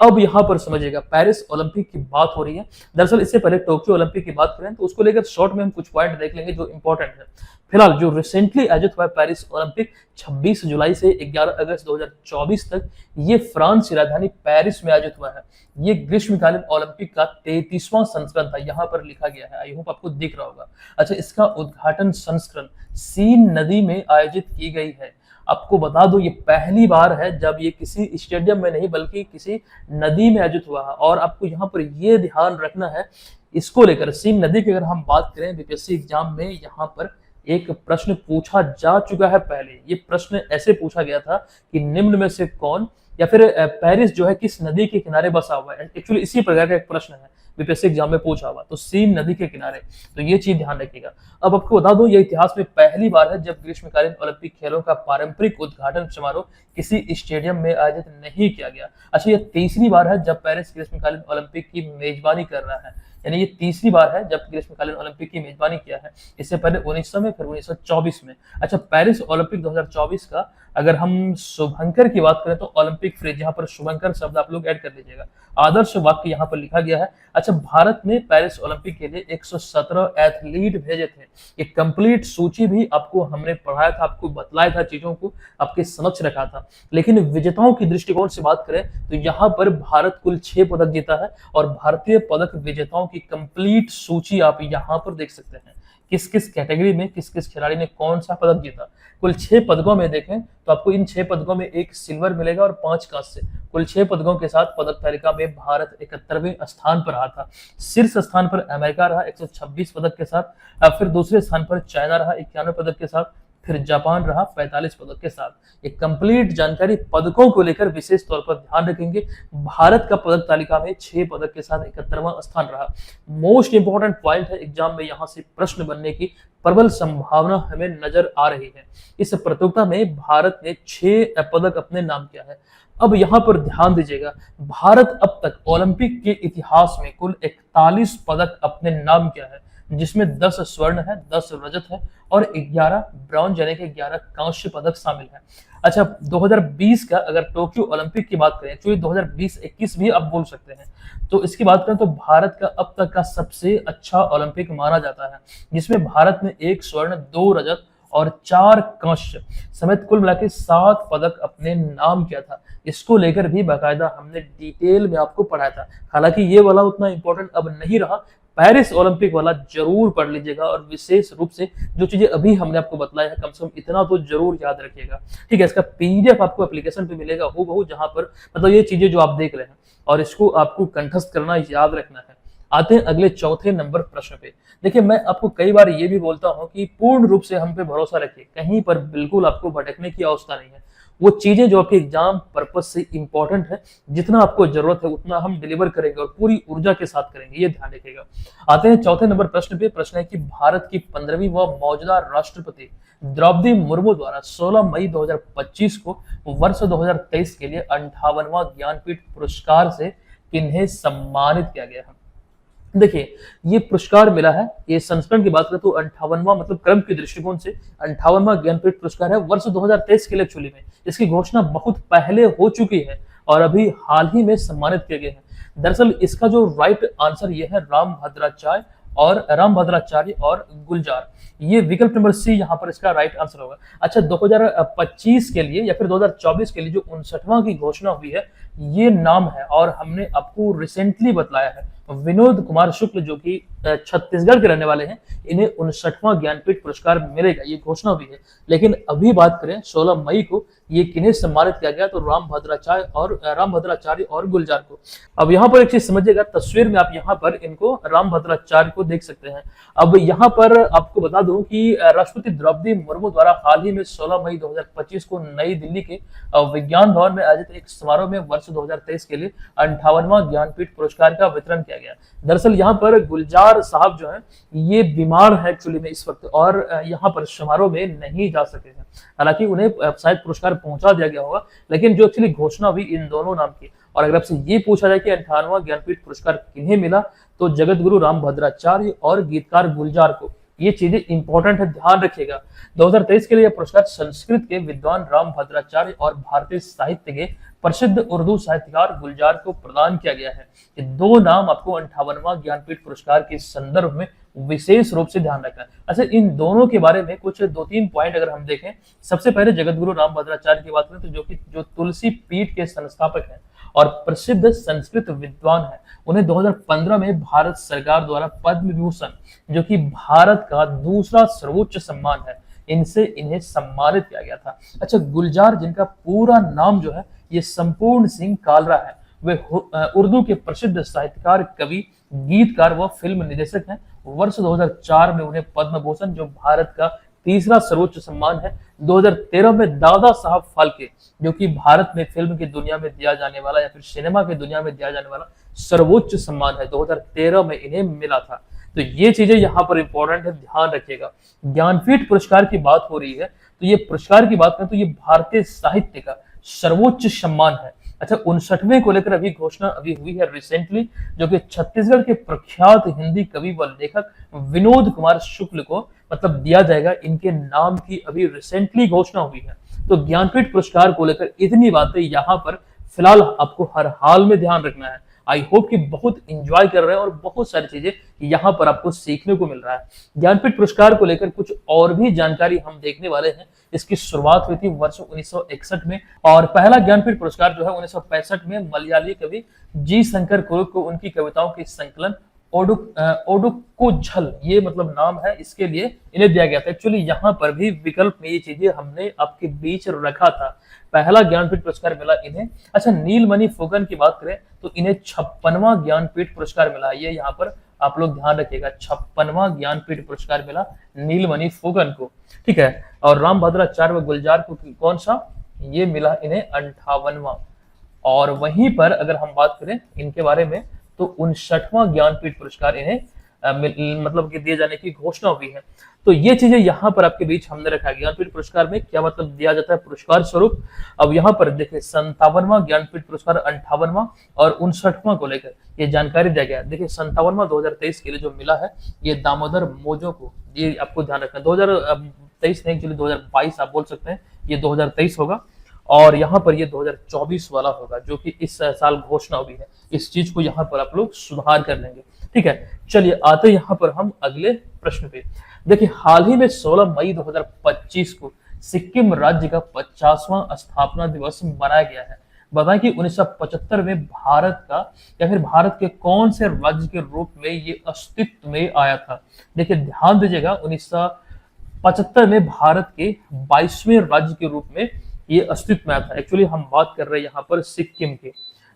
अब यहां पर समझिएगा पेरिस ओलंपिक की बात हो रही है। दरअसल इससे पहले टोक्यो ओलंपिक की बात करें तो उसको लेकर शॉर्ट में हम कुछ पॉइंट देख लेंगे जो इंपॉर्टेंट है। फिलहाल जो रिसेंटली आयोजित हुआ है पेरिस ओलंपिक 26 जुलाई से 11 अगस्त 2024 तक, ये फ्रांस की राजधानी पेरिस में आयोजित हुआ है। ये ग्रीष्मकालीन ओलंपिक का 33वां संस्करण था, यहाँ पर लिखा गया है, आई होप आपको दिख रहा होगा। अच्छा, इसका उद्घाटन संस्करण सीन नदी में आयोजित की गई है। आपको बता दो ये पहली बार है जब ये किसी स्टेडियम में नहीं बल्कि किसी नदी में आयोजित हुआ है। और आपको यहाँ पर ये ध्यान रखना है इसको लेकर, सीन नदी की अगर हम बात करें बीपीएससी एग्जाम में यहाँ पर एक प्रश्न पूछा जा चुका है पहले। ये प्रश्न ऐसे पूछा गया था कि निम्न में से कौन या फिर पेरिस जो है किस नदी के किनारे बसा हुआ है। एक्चुअली इसी प्रकार का एक प्रश्न है बीपीएससी एग्जाम में पूछा हुआ, तो सीन नदी के किनारे, तो ये चीज ध्यान रखिएगा। अब आपको बता दो ये इतिहास में पहली बार है जब ग्रीष्मकालीन ओलंपिक खेलों का पारंपरिक उद्घाटन समारोह किसी स्टेडियम में आयोजित नहीं किया गया। अच्छा, ये तीसरी बार है जब पेरिस ग्रीष्मकालीन ओलंपिक की मेजबानी कर रहा है, यानी ये तीसरी बार है जब ग्रीष्मकालीन ओलंपिक की मेजबानी किया है। इससे पहले 1900 में, फिर 1924 में। अच्छा, पेरिस ओलंपिक 2024 का अगर हम शुभंकर की बात करें तो ओलंपिक फ्रेज, यहाँ पर शुभंकर शब्द आप लोग ऐड कर लीजिएगा, आदर्श वाक्य यहाँ पर लिखा गया है। अच्छा, भारत ने पेरिस ओलंपिक के लिए 117 एथलीट भेजे थे। ये कंप्लीट सूची भी आपको हमने पढ़ाया था, आपको बतलाया था, चीजों को आपके समक्ष रखा था। लेकिन विजेताओं की दृष्टिकोण से बात करें तो यहाँ पर भारत कुल 6 पदक जीता है और भारतीय पदक विजेताओं की कंप्लीट सूची आप यहाँ पर देख सकते हैं, किस किस कैटेगरी में किस किस खिलाड़ी ने कौन सा पदक जीता। कुल 6 पदकों में देखें तो आपको इन 6 पदकों में 1 सिल्वर मिलेगा और 5 कांस्य। कुल 6 पदकों के साथ पदक तालिका में भारत 71वें स्थान पर रहा था। शीर्ष स्थान पर अमेरिका रहा 126 पदक के साथ, फिर दूसरे स्थान पर चाइना रहा 91 पदक के साथ, फिर जापान रहा 45 पदक के साथ। ये कंप्लीट जानकारी पदकों को लेकर विशेष तौर पर ध्यान रखेंगे। भारत का पदक तालिका में 6 पदक के साथ 71वां स्थान रहा। मोस्ट इंपोर्टेंट पॉइंट है, एग्जाम में यहाँ से प्रश्न बनने की प्रबल संभावना हमें नजर आ रही है। इस प्रतियोगिता में भारत ने 6 पदक अपने नाम किया है। अब यहाँ पर ध्यान दीजिएगा, भारत अब तक ओलंपिक के इतिहास में कुल 41 पदक अपने नाम किया है, जिसमें 10 स्वर्ण है, 10 रजत है और 11 ब्रॉन्ज यानी कि 11 कांस्य पदक शामिल है। अच्छा, 2020 का अगर टोक्यो ओलंपिक की बात करें, एक्चुअली 2020-21 भी आप बोल सकते हैं, तो इसकी बात करें तो भारत का अब तक का सबसे अच्छा ओलंपिक माना जाता है, जिसमें भारत ने 1 स्वर्ण, 2 रजत और 4 कांस्य समेत कुल मिला के 7 पदक अपने नाम किया था। इसको लेकर भी बाकायदा हमने डिटेल में आपको पढ़ाया था। हालांकि ये वाला उतना इंपॉर्टेंट अब नहीं रहा, पेरिस ओलंपिक वाला जरूर पढ़ लीजिएगा, और विशेष रूप से जो चीजें अभी हमने आपको बताया है, कम से कम इतना तो जरूर याद रखिएगा। ठीक है, इसका पीडीएफ आपको एप्लीकेशन पे मिलेगा हूबहू, जहां पर मतलब ये चीजें जो आप देख रहे हैं, और इसको आपको कंठस्थ करना, याद रखना है। आते हैं अगले चौथे नंबर प्रश्न पे। देखिए, मैं आपको कई बार ये भी बोलता हूं कि पूर्ण रूप से हम पे भरोसा रखिए, कहीं पर बिल्कुल आपको भटकने की आवश्यकता नहीं है। वो चीजें जो आपके एग्जाम पर्पज से इंपॉर्टेंट है, जितना आपको जरूरत है उतना हम डिलीवर करेंगे और पूरी ऊर्जा के साथ करेंगे, ये ध्यान रखिएगा। आते हैं चौथे नंबर प्रश्न पे। प्रश्न है कि भारत की 15वीं व मौजूदा राष्ट्रपति द्रौपदी मुर्मू द्वारा 16 मई 2025 को वर्ष 2023 के लिए 58वां ज्ञानपीठ पुरस्कार से किन्हें सम्मानित किया गया है। देखिए, ये पुरस्कार मिला है, ये संस्करण की बात करें तो 58वां, मतलब क्रम के दृष्टिकोण से 58वां ज्ञानपीठ पुरस्कार है वर्ष 2023 के लिए। एक्चुअली में इसकी घोषणा बहुत पहले हो चुकी है और अभी हाल ही में सम्मानित किए गए हैं। दरअसल इसका जो राइट आंसर ये है राम भद्राचार्य और गुलजार। ये विकल्प नंबर सी यहाँ पर इसका राइट आंसर होगा। अच्छा, 2025 के लिए या फिर 2024 के लिए जो 59वां की घोषणा हुई है, ये नाम है, और हमने आपको रिसेंटली बतलाया है विनोद कुमार शुक्ल, जो कि छत्तीसगढ़ के रहने वाले हैं, इन्हें 59वां ज्ञानपीठ पुरस्कार मिलेगा, ये घोषणा हुई है। लेकिन अभी बात करें 16 मई को ये किन्हें सम्मानित किया गया, तो रामभद्राचार्य और गुलजार को। अब यहाँ पर एक चीज समझिएगा, तस्वीर में आप यहाँ पर इनको रामभद्राचार्य को देख सकते हैं। अब यहाँ पर आपको बता दूं कि राष्ट्रपति द्रौपदी मुर्मू द्वारा हाल ही में 16 मई 2025 को नई दिल्ली के विज्ञान भवन में आयोजित एक समारोह में वर्ष 2023 के लिए 58वां ज्ञानपीठ पुरस्कार का वितरण किया गया। दरअसल यहाँ पर गुलजार साहब जो है ये बीमार है एक्चुअली में इस वक्त, और यहाँ पर समारोह में नहीं जा सके हैं। हालांकि उन्हें शायद पुरस्कार पहुंचा दिया गया होगा, लेकिन जो एक्चुअली घोषणा हुई इन दोनों नाम की। और अगर आपसे ये पूछा जाए कि 58वां ज्ञानपीठ पुरस्कार किन्हें मिला, तो जगत गुरु रामभद्राचार्य और गीतकार गुलजार को। ये चीजें इंपॉर्टेंट है, ध्यान रखिएगा। 2023 के लिए यह पुरस्कार संस्कृत के विद्वान रामभद्राचार्य और भारतीय साहित्य के प्रसिद्ध उर्दू साहित्यकार गुलजार को प्रदान किया गया है। ये दो नाम आपको 58वां ज्ञानपीठ पुरस्कार के संदर्भ में विशेष रूप से ध्यान रखना है। अच्छा, इन दोनों के बारे में कुछ 2-3 पॉइंट अगर हम देखें। सबसे पहले जगत गुरु रामभद्राचार्य की बात करें तो जो तुलसी पीठ के संस्थापक हैं और प्रसिद्ध संस्कृत विद्वान है, उन्हें 2015 में भारत सरकार द्वारा पद्म विभूषण, जो कि भारत का दूसरा सर्वोच्च सम्मान है, इनसे इन्हें सम्मानित किया गया था। अच्छा, गुलजार, जिनका पूरा नाम जो है ये संपूर्ण सिंह कालरा है, वे उर्दू के प्रसिद्ध साहित्यकार, कवि, गीतकार व फिल्म निर्देशक हैं। वर्ष 2004 में उन्हें पद्म भूषण, जो भारत का तीसरा सर्वोच्च सम्मान है, 2013 में दादा साहब फाल्के, जो कि भारत में फिल्म की दुनिया में दिया जाने वाला या फिर सिनेमा की दुनिया में दिया जाने वाला सर्वोच्च सम्मान है, 2013 में इन्हें मिला था। तो ये चीजें यहाँ पर इंपॉर्टेंट है, ध्यान रखिएगा। ज्ञानपीठ पुरस्कार की बात हो रही है, तो ये पुरस्कार की बात करें तो ये भारतीय साहित्य का सर्वोच्च सम्मान है। अच्छा, 59वें को लेकर अभी घोषणा अभी हुई है रिसेंटली, जो कि छत्तीसगढ़ के प्रख्यात हिंदी कवि व लेखक विनोद कुमार शुक्ल को मतलब दिया जाएगा। इनके नाम की अभी रिसेंटली घोषणा हुई है। तो ज्ञानपीठ पुरस्कार को लेकर इतनी बातें यहाँ पर फिलहाल आपको हर हाल में ध्यान रखना है। आई होप कि बहुत इंजॉय कर रहे हैं और बहुत सारी चीजें यहाँ पर आपको सीखने को मिल रहा है। ज्ञानपीठ पुरस्कार को लेकर कुछ और भी जानकारी हम देखने वाले हैं। इसकी शुरुआत हुई थी वर्ष 1961 में, और पहला ज्ञानपीठ पुरस्कार जो है 1965 में मलयाली कवि जी शंकर कुरुक को उनकी कविताओं के संकलन ओडुक्कुझल, ये मतलब नाम है, इसके लिए इन्हें दिया गया था। एक्चुअली यहाँ पर भी विकल्प में ये चीजें हमने आपके बीच रखा था। पहला ज्ञानपीठ पुरस्कार मिला इन्हें। अच्छा, नीलमणि फुकन की बात करें तो इन्हें 56वां ज्ञानपीठ पुरस्कार मिला। ये यहाँ पर आप लोग ध्यान रखिएगा, 56वां ज्ञानपीठ पुरस्कार मिला नीलमणि फुकन को, ठीक है। और रामभद्राचार्य व गुलजार को कौन सा, ये मिला इन्हें 58वां। और वहीं पर अगर हम बात करें इनके बारे में तो 59वां ज्ञानपीठ पुरस्कार इन्हें मतलब कि दिए जाने की घोषणा हुई है। तो ये चीजें यहाँ पर आपके बीच हमने रखा है। ज्ञानपीठ पुरस्कार में क्या मतलब दिया जाता है पुरस्कार स्वरूप। अब यहाँ पर देखिए 57वां ज्ञानपीठ पुरस्कार, 58वां और 59वां को लेकर ये जानकारी दिया गया। देखिए 57वां 2023 के लिए जो मिला है ये दामोदर मोजो को, ये आपको ध्यान रखना है। 2023 नहीं, एक्चुअली 2022 आप बोल सकते हैं, ये 2023 होगा। और यहाँ पर ये 2024 वाला होगा, जो कि इस साल घोषणा हुई है। इस चीज को यहाँ पर आप लोग सुधार कर लेंगे, ठीक है। चलिए आते हैं यहाँ पर हम अगले प्रश्न पे। देखिए, हाल ही में 16 मई 2025 को सिक्किम राज्य का 50वां स्थापना दिवस मनाया गया है। बताएं कि 1975 में भारत का या फिर भारत के कौन से राज्य के रूप में ये अस्तित्व में आया था। देखिए ध्यान दीजिएगा, 1975 में भारत के 22वें राज्य के रूप में ये अस्तित्व में आया था। एक्चुअली हम बात कर रहे हैं यहाँ पर सिक्किम की।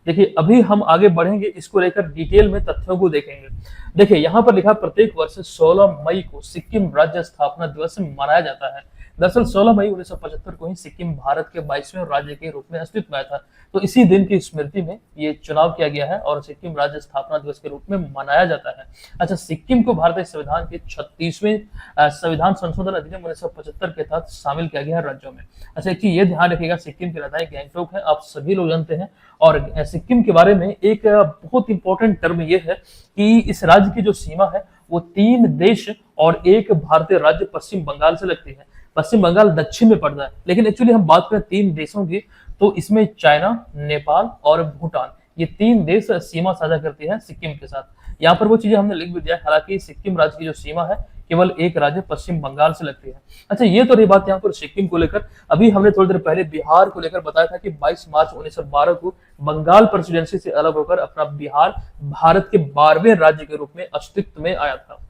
देखिए अभी हम आगे बढ़ेंगे, इसको लेकर डिटेल में तथ्यों को देखेंगे। देखिए यहाँ पर लिखा, प्रत्येक वर्ष 16 मई को सिक्किम राज्य स्थापना दिवस मनाया जाता है। दरअसल 16 मई 1975 को ही सिक्किम भारत के 22वें राज्य के रूप में अस्तित्व में आया था। तो इसी दिन की स्मृति में ये चुनाव किया गया है और सिक्किम राज्य स्थापना दिवस के रूप में मनाया जाता है। अच्छा, सिक्किम को भारतीय संविधान के 36वें संविधान संशोधन अधिनियम 1975 के तहत शामिल किया गया है राज्यों में। अच्छा, एक चीज ये ध्यान रखिएगा, सिक्किम की राजधानी गैंगटोक है, आप सभी लोग जानते हैं। और सिक्किम के बारे में एक बहुत इंपॉर्टेंट टर्म ये है कि इस राज्य की जो सीमा है वो 3 देश और एक भारतीय राज्य पश्चिम बंगाल से लगती है। पश्चिम बंगाल दक्षिण में पड़ता है, लेकिन एक्चुअली हम बात करें 3 देशों की, तो इसमें चाइना, नेपाल और भूटान, ये 3 देश सीमा साझा करती है सिक्किम के साथ। यहाँ पर वो चीजें हमने लिख भी दिया, हालांकि सिक्किम राज्य की जो सीमा है केवल एक राज्य पश्चिम बंगाल से लगती है। अच्छा, ये तो रही बात यहाँ पर सिक्किम को लेकर। अभी हमने थोड़ी देर पहले बिहार को लेकर बताया था कि 22 मार्च 1912 को बंगाल प्रेसिडेंसी से अलग होकर अपना बिहार भारत के 12वें राज्य के रूप में अस्तित्व में आया था।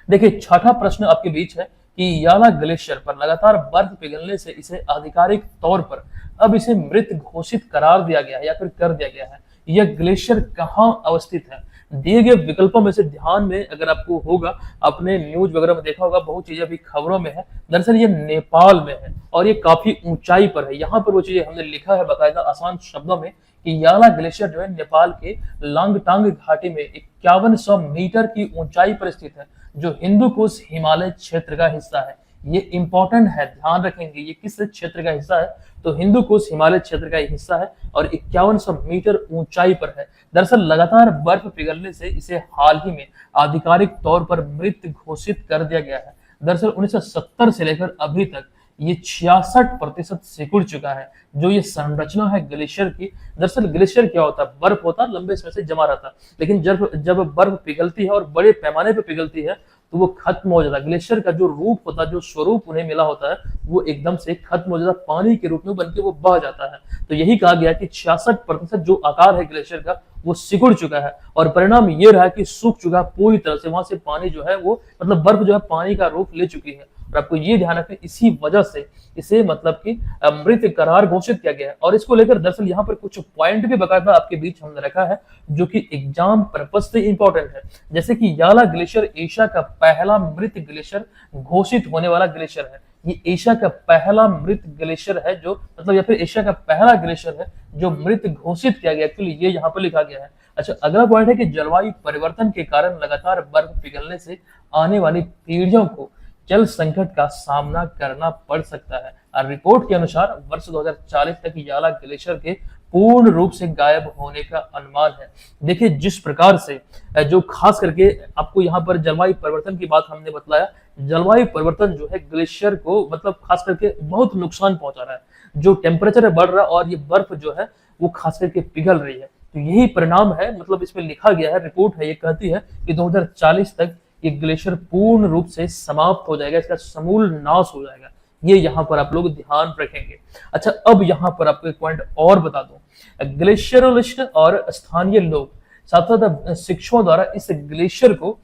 देखिए छठा प्रश्न आपके बीच है कि याला ग्लेशियर पर लगातार बर्फ पिघलने से इसे आधिकारिक तौर पर अब इसे मृत घोषित करार दिया गया है या फिर कर दिया गया है। यह ग्लेशियर कहाँ अवस्थित है? दिए गए विकल्पों में से ध्यान में अगर आपको होगा, अपने न्यूज वगैरह में देखा होगा, बहुत चीजें अभी खबरों में है। दरअसल ये नेपाल में है और ये काफी ऊंचाई पर है। यहाँ पर वो चीजें हमने लिखा है बाकायदा आसान शब्दों में कि याला ग्लेशियर जो है नेपाल के लांगटांग घाटी में 5100 मीटर की ऊंचाई पर स्थित है, जो हिंदू कुश हिमालय क्षेत्र का हिस्सा है। ये इंपॉर्टेंट है, ध्यान रखेंगे ये किस क्षेत्र का हिस्सा है, तो हिंदू कुश हिमालय क्षेत्र का हिस्सा है और 5100 मीटर ऊंचाई पर है। दरअसल लगातार बर्फ पिघलने से इसे हाल ही में आधिकारिक तौर पर मृत घोषित कर दिया गया है। दरअसल 1970 से लेकर अभी तक ये 66% सिकुड़ चुका है। जो ये संरचना है ग्लेशियर की, दरअसल ग्लेशियर क्या होता है, बर्फ होता है, लंबे समय से जमा रहता है, लेकिन जब बर्फ पिघलती है और बड़े पैमाने पर पिघलती है तो वो खत्म हो जाता है। ग्लेशियर का जो रूप होता है, जो स्वरूप उन्हें मिला होता है, वो एकदम से खत्म हो जाता है, पानी के रूप में बनके वो बह जाता है। तो यही कहा गया कि 66% जो आकार है ग्लेशियर का वो सिकुड़ चुका है और परिणाम ये रहा कि सूख चुका है पूरी तरह से। वहां से पानी जो है वो मतलब बर्फ जो है पानी का रूप ले चुकी है। और आपको ये ध्यान रखना, इसी वजह से इसे मतलब कि मृत करार घोषित किया गया है। और इसको लेकर दरअसल यहाँ पर कुछ पॉइंट भी बकायदा आपके बीच हमने रखा है जो कि एग्जाम पर्पज से इंपॉर्टेंट है। जैसे कि याला ग्लेशियर एशिया का पहला मृत ग्लेशियर घोषित होने वाला ग्लेशियर है। ये एशिया का पहला मृत ग्लेशियर है जो मतलब या फिर एशिया का पहला ग्लेशियर है जो मृत घोषित किया गया। एक्चुअली ये यहाँ पर लिखा गया है। अच्छा, अगला पॉइंट है कि जलवायु परिवर्तन के कारण लगातार बर्फ पिघलने से आने वाली पीढ़ियों को जल संकट का सामना करना पड़ सकता है। और रिपोर्ट के अनुसार वर्ष 2040 तक याला ग्लेशियर के पूर्ण रूप से गायब होने का अनुमान है। देखिए जिस प्रकार से जो खास करके आपको यहाँ पर जलवायु परिवर्तन की बात हमने बतलाया, जलवायु परिवर्तन जो है ग्लेशियर को मतलब खास करके बहुत नुकसान पहुंचा रहा है। जो टेम्परेचर बढ़ रहा है और ये बर्फ जो है वो खास करके पिघल रही है, तो यही परिणाम है। मतलब इसमें लिखा गया है, रिपोर्ट है, ये कहती है कि 2040 तक ये ग्लेशियर पूर्ण रूप से समाप्त हो जाएगा, इसका समूल नाश हो जाएगा। ये यहाँ पर आप लोग ध्यान रखेंगे। अच्छा, अब यहाँ पर आपको एक पॉइंट और बता दूं, ग्लेशियरलिस्ट और स्थानीय लोग साथ शिक्षकों द्वारा इस ग्लेशियर को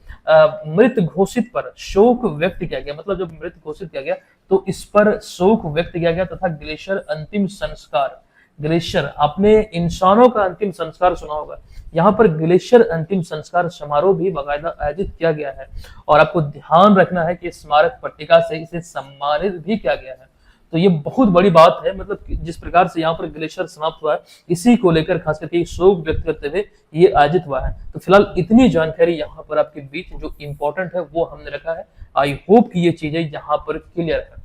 मृत घोषित पर शोक व्यक्त किया गया। मतलब जब मृत घोषित किया गया तो इस पर शोक व्यक्त किया गया तथा ग्लेशियर अंतिम संस्कार, ग्लेशियर आपने इंसानों का अंतिम संस्कार सुना होगा, यहाँ पर ग्लेशियर अंतिम संस्कार समारोह भी बाकायदा आयोजित किया गया है। और आपको ध्यान रखना है कि स्मारक पट्टिका से इसे सम्मानित भी किया गया है। तो ये बहुत बड़ी बात है। मतलब जिस प्रकार से यहाँ पर ग्लेशियर समाप्त हुआ है, इसी को लेकर खास करके शोक व्यक्त करते हुए ये आयोजित हुआ है। तो फिलहाल इतनी जानकारी यहाँ पर आपके बीच जो इंपॉर्टेंट है वो हमने रखा है। आई होप कि ये चीजें यहाँ पर क्लियर है।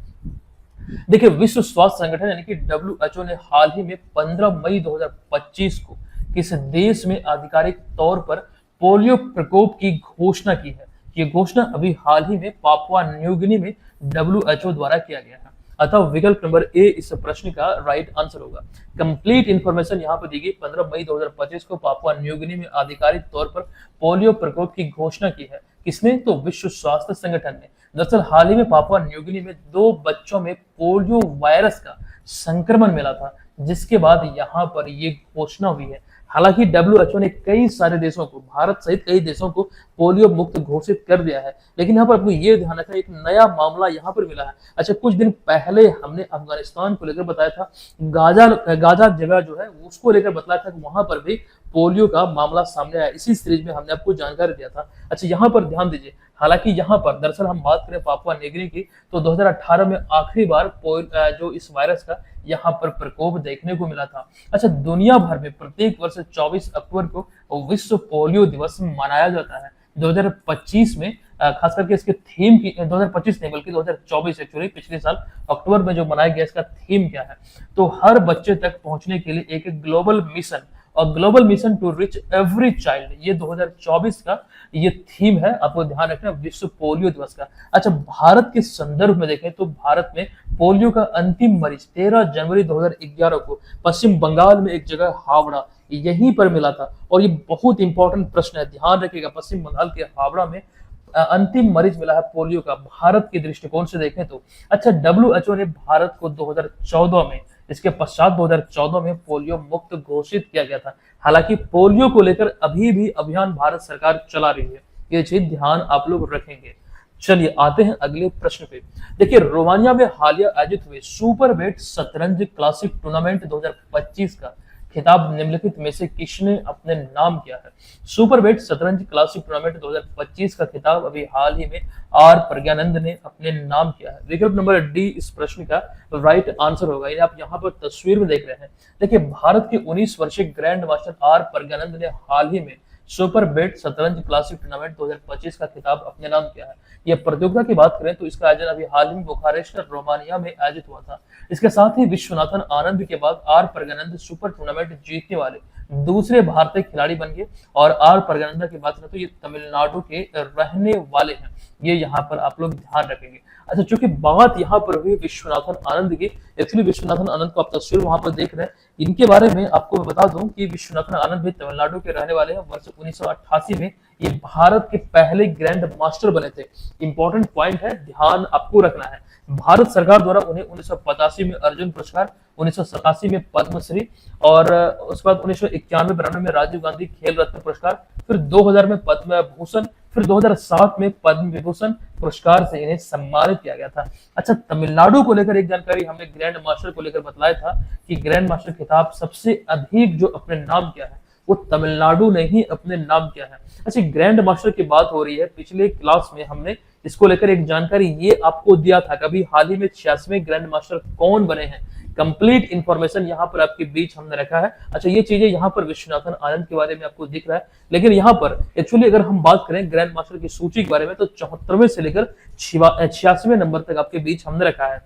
देखिए विश्व स्वास्थ्य संगठन यानी कि WHO ने हाल ही में 15 मई 2025 को किस देश में आधिकारिक तौर पर पोलियो प्रकोप की घोषणा की है। ये घोषणा अभी हाल ही में पापुआ न्यू गिनी में WHO द्वारा किया गया है। अतः विकल्प नंबर ए इस प्रश्न का राइट आंसर होगा। कंप्लीट इंफॉर्मेशन यहाँ पर दी गई। 15 मई 2025 को पापुआ न्यू गिनी में आधिकारिक तौर पर पोलियो प्रकोप की घोषणा की है। किसने? तो विश्व स्वास्थ्य संगठन ने। दरअसल हाल ही में पापुआ न्यू गिनी में 2 बच्चों में पोलियो वायरस का संक्रमण मिला था, जिसके बाद यहाँ पर ये घोषणा हुई है। हालांकि WHO ने कई सारे देशों को, भारत सहित कई देशों को पोलियो मुक्त घोषित कर दिया है, लेकिन यहाँ पर आपको ये ध्यान रखना, एक नया मामला यहाँ पर मिला है। अच्छा, कुछ दिन पहले हमने अफगानिस्तान को लेकर बताया था, गाजा जगह जो है उसको लेकर बताया था कि वहां पर भी पोलियो का मामला सामने आया। इसी सीरीज में हमने आपको जानकारी दिया था। अच्छा, यहाँ पर ध्यान दीजिए, हालांकि यहाँ पर दरअसल हम बात करें पापुआ न्यू गिनी की, तो 2018 में आखिरी बार जो इस वायरस का यहाँ पर प्रकोप देखने को मिला था। अच्छा, दुनिया भर में प्रत्येक वर्ष 24 अक्टूबर को विश्व पोलियो दिवस मनाया जाता है। 2025 में खास करके इसके थीम की, 2025 नहीं बल्कि 2024 एक्चुअली पिछले साल अक्टूबर में जो मनाया गया, इसका थीम क्या है? तो हर बच्चे तक पहुंचने के लिए एक ग्लोबल मिशन, और global mission to reach every child, ये 2024 का ये थीम है। आपको ध्यान रखना विश्व पोलियो दिवस का। अच्छा, भारत के संदर्भ में देखें तो भारत में पोलियो का अंतिम मरीज 13 जनवरी 2011 को पश्चिम बंगाल में एक जगह हावड़ा, यहीं पर मिला था। और ये बहुत इंपॉर्टेंट प्रश्न है, ध्यान रखिएगा। पश्चिम बंगाल के हावड़ा में अंतिम मरीज मिला है पोलियो का, भारत के दृष्टिकोण से देखें तो। अच्छा, WHO ने भारत को 2014 में, इसके पश्चात 2014 में पोलियो मुक्त घोषित किया गया था। हालांकि पोलियो को लेकर अभी भी अभियान भारत सरकार चला रही है, ये चीज ध्यान आप लोग रखेंगे। चलिए आते हैं अगले प्रश्न पे। देखिए, रोमानिया में हालिया आयोजित हुए सुपर वेट शतरंज क्लासिक टूर्नामेंट 2025 का खिताब निम्नलिखित में से किसने अपने नाम किया है? सुपर वेट शतरंज क्लासिक टूर्नामेंट 2025 का खिताब अभी हाल ही में आर प्रज्ञानंद ने अपने नाम किया है। विकल्प नंबर डी इस प्रश्न का राइट आंसर होगा। ये आप यहाँ पर तस्वीर में देख रहे हैं। देखिए, भारत के 19 वर्षीय ग्रैंड मास्टर आर प्रज्ञानंद ने हाल ही में सुपर वेट शतरंज क्लासिक टूर्नामेंट 2025 का खिताब अपने नाम किया है। यह प्रतियोगिता की बात करें तो इसका आयोजन अभी हाल ही में बुखारेस्ट रोमानिया में आयोजित हुआ था। इसके साथ ही विश्वनाथन आनंद के बाद आर प्रज्ञानंद सुपर टूर्नामेंट जीतने वाले दूसरे भारतीय खिलाड़ी बन गए। और आर प्रज्ञानंद की बात करें तो ये तमिलनाडु के रहने वाले हैं, ये यहाँ पर आप लोग ध्यान रखेंगे। अच्छा, चूंकि बात यहाँ पर हुई विश्वनाथन आनंद की, एक्चुअली विश्वनाथन आनंद को आप तस्वीर वहां पर देख रहे हैं, इनके बारे में आपको मैं बता दूं कि विश्वनाथन आनंद भी तमिलनाडु के रहने वाले हैं। वर्ष 1988 में ये भारत के पहले ग्रैंड मास्टर बने थे। इंपॉर्टेंट पॉइंट है, ध्यान आपको रखना है। भारत सरकार द्वारा उन्हें 1985 में अर्जुन पुरस्कार, 1987 में पद्मश्री, और उसके बाद 1991-92 में राजीव गांधी खेल रत्न पुरस्कार, फिर 2000 में पद्म भूषण, फिर 2007 में पद्म विभूषण पुरस्कार से इन्हें सम्मानित किया गया था। अच्छा, तमिलनाडु को लेकर एक जानकारी हमने ग्रैंड मास्टर को लेकर बताया था कि ग्रैंड मास्टर खिताब सबसे अधिक जो अपने नाम किया है वो तमिलनाडु ने ही अपने नाम किया है। अच्छा, ग्रैंड मास्टर की बात हो रही है, पिछले क्लास में हमने इसको लेकर एक जानकारी ये आपको दिया था, कभी हाल ही में 86वें ग्रैंड मास्टर कौन बने हैं। कंप्लीट इंफॉर्मेशन यहाँ पर आपके बीच हमने रखा है। अच्छा, ये चीजें यहाँ पर विश्वनाथन आनंद के बारे में आपको दिख रहा है, लेकिन यहाँ पर एक्चुअली अगर हम बात करें ग्रैंड मास्टर की सूची के बारे में तो 74वें से लेकर 86वें नंबर तक आपके बीच हमने रखा है।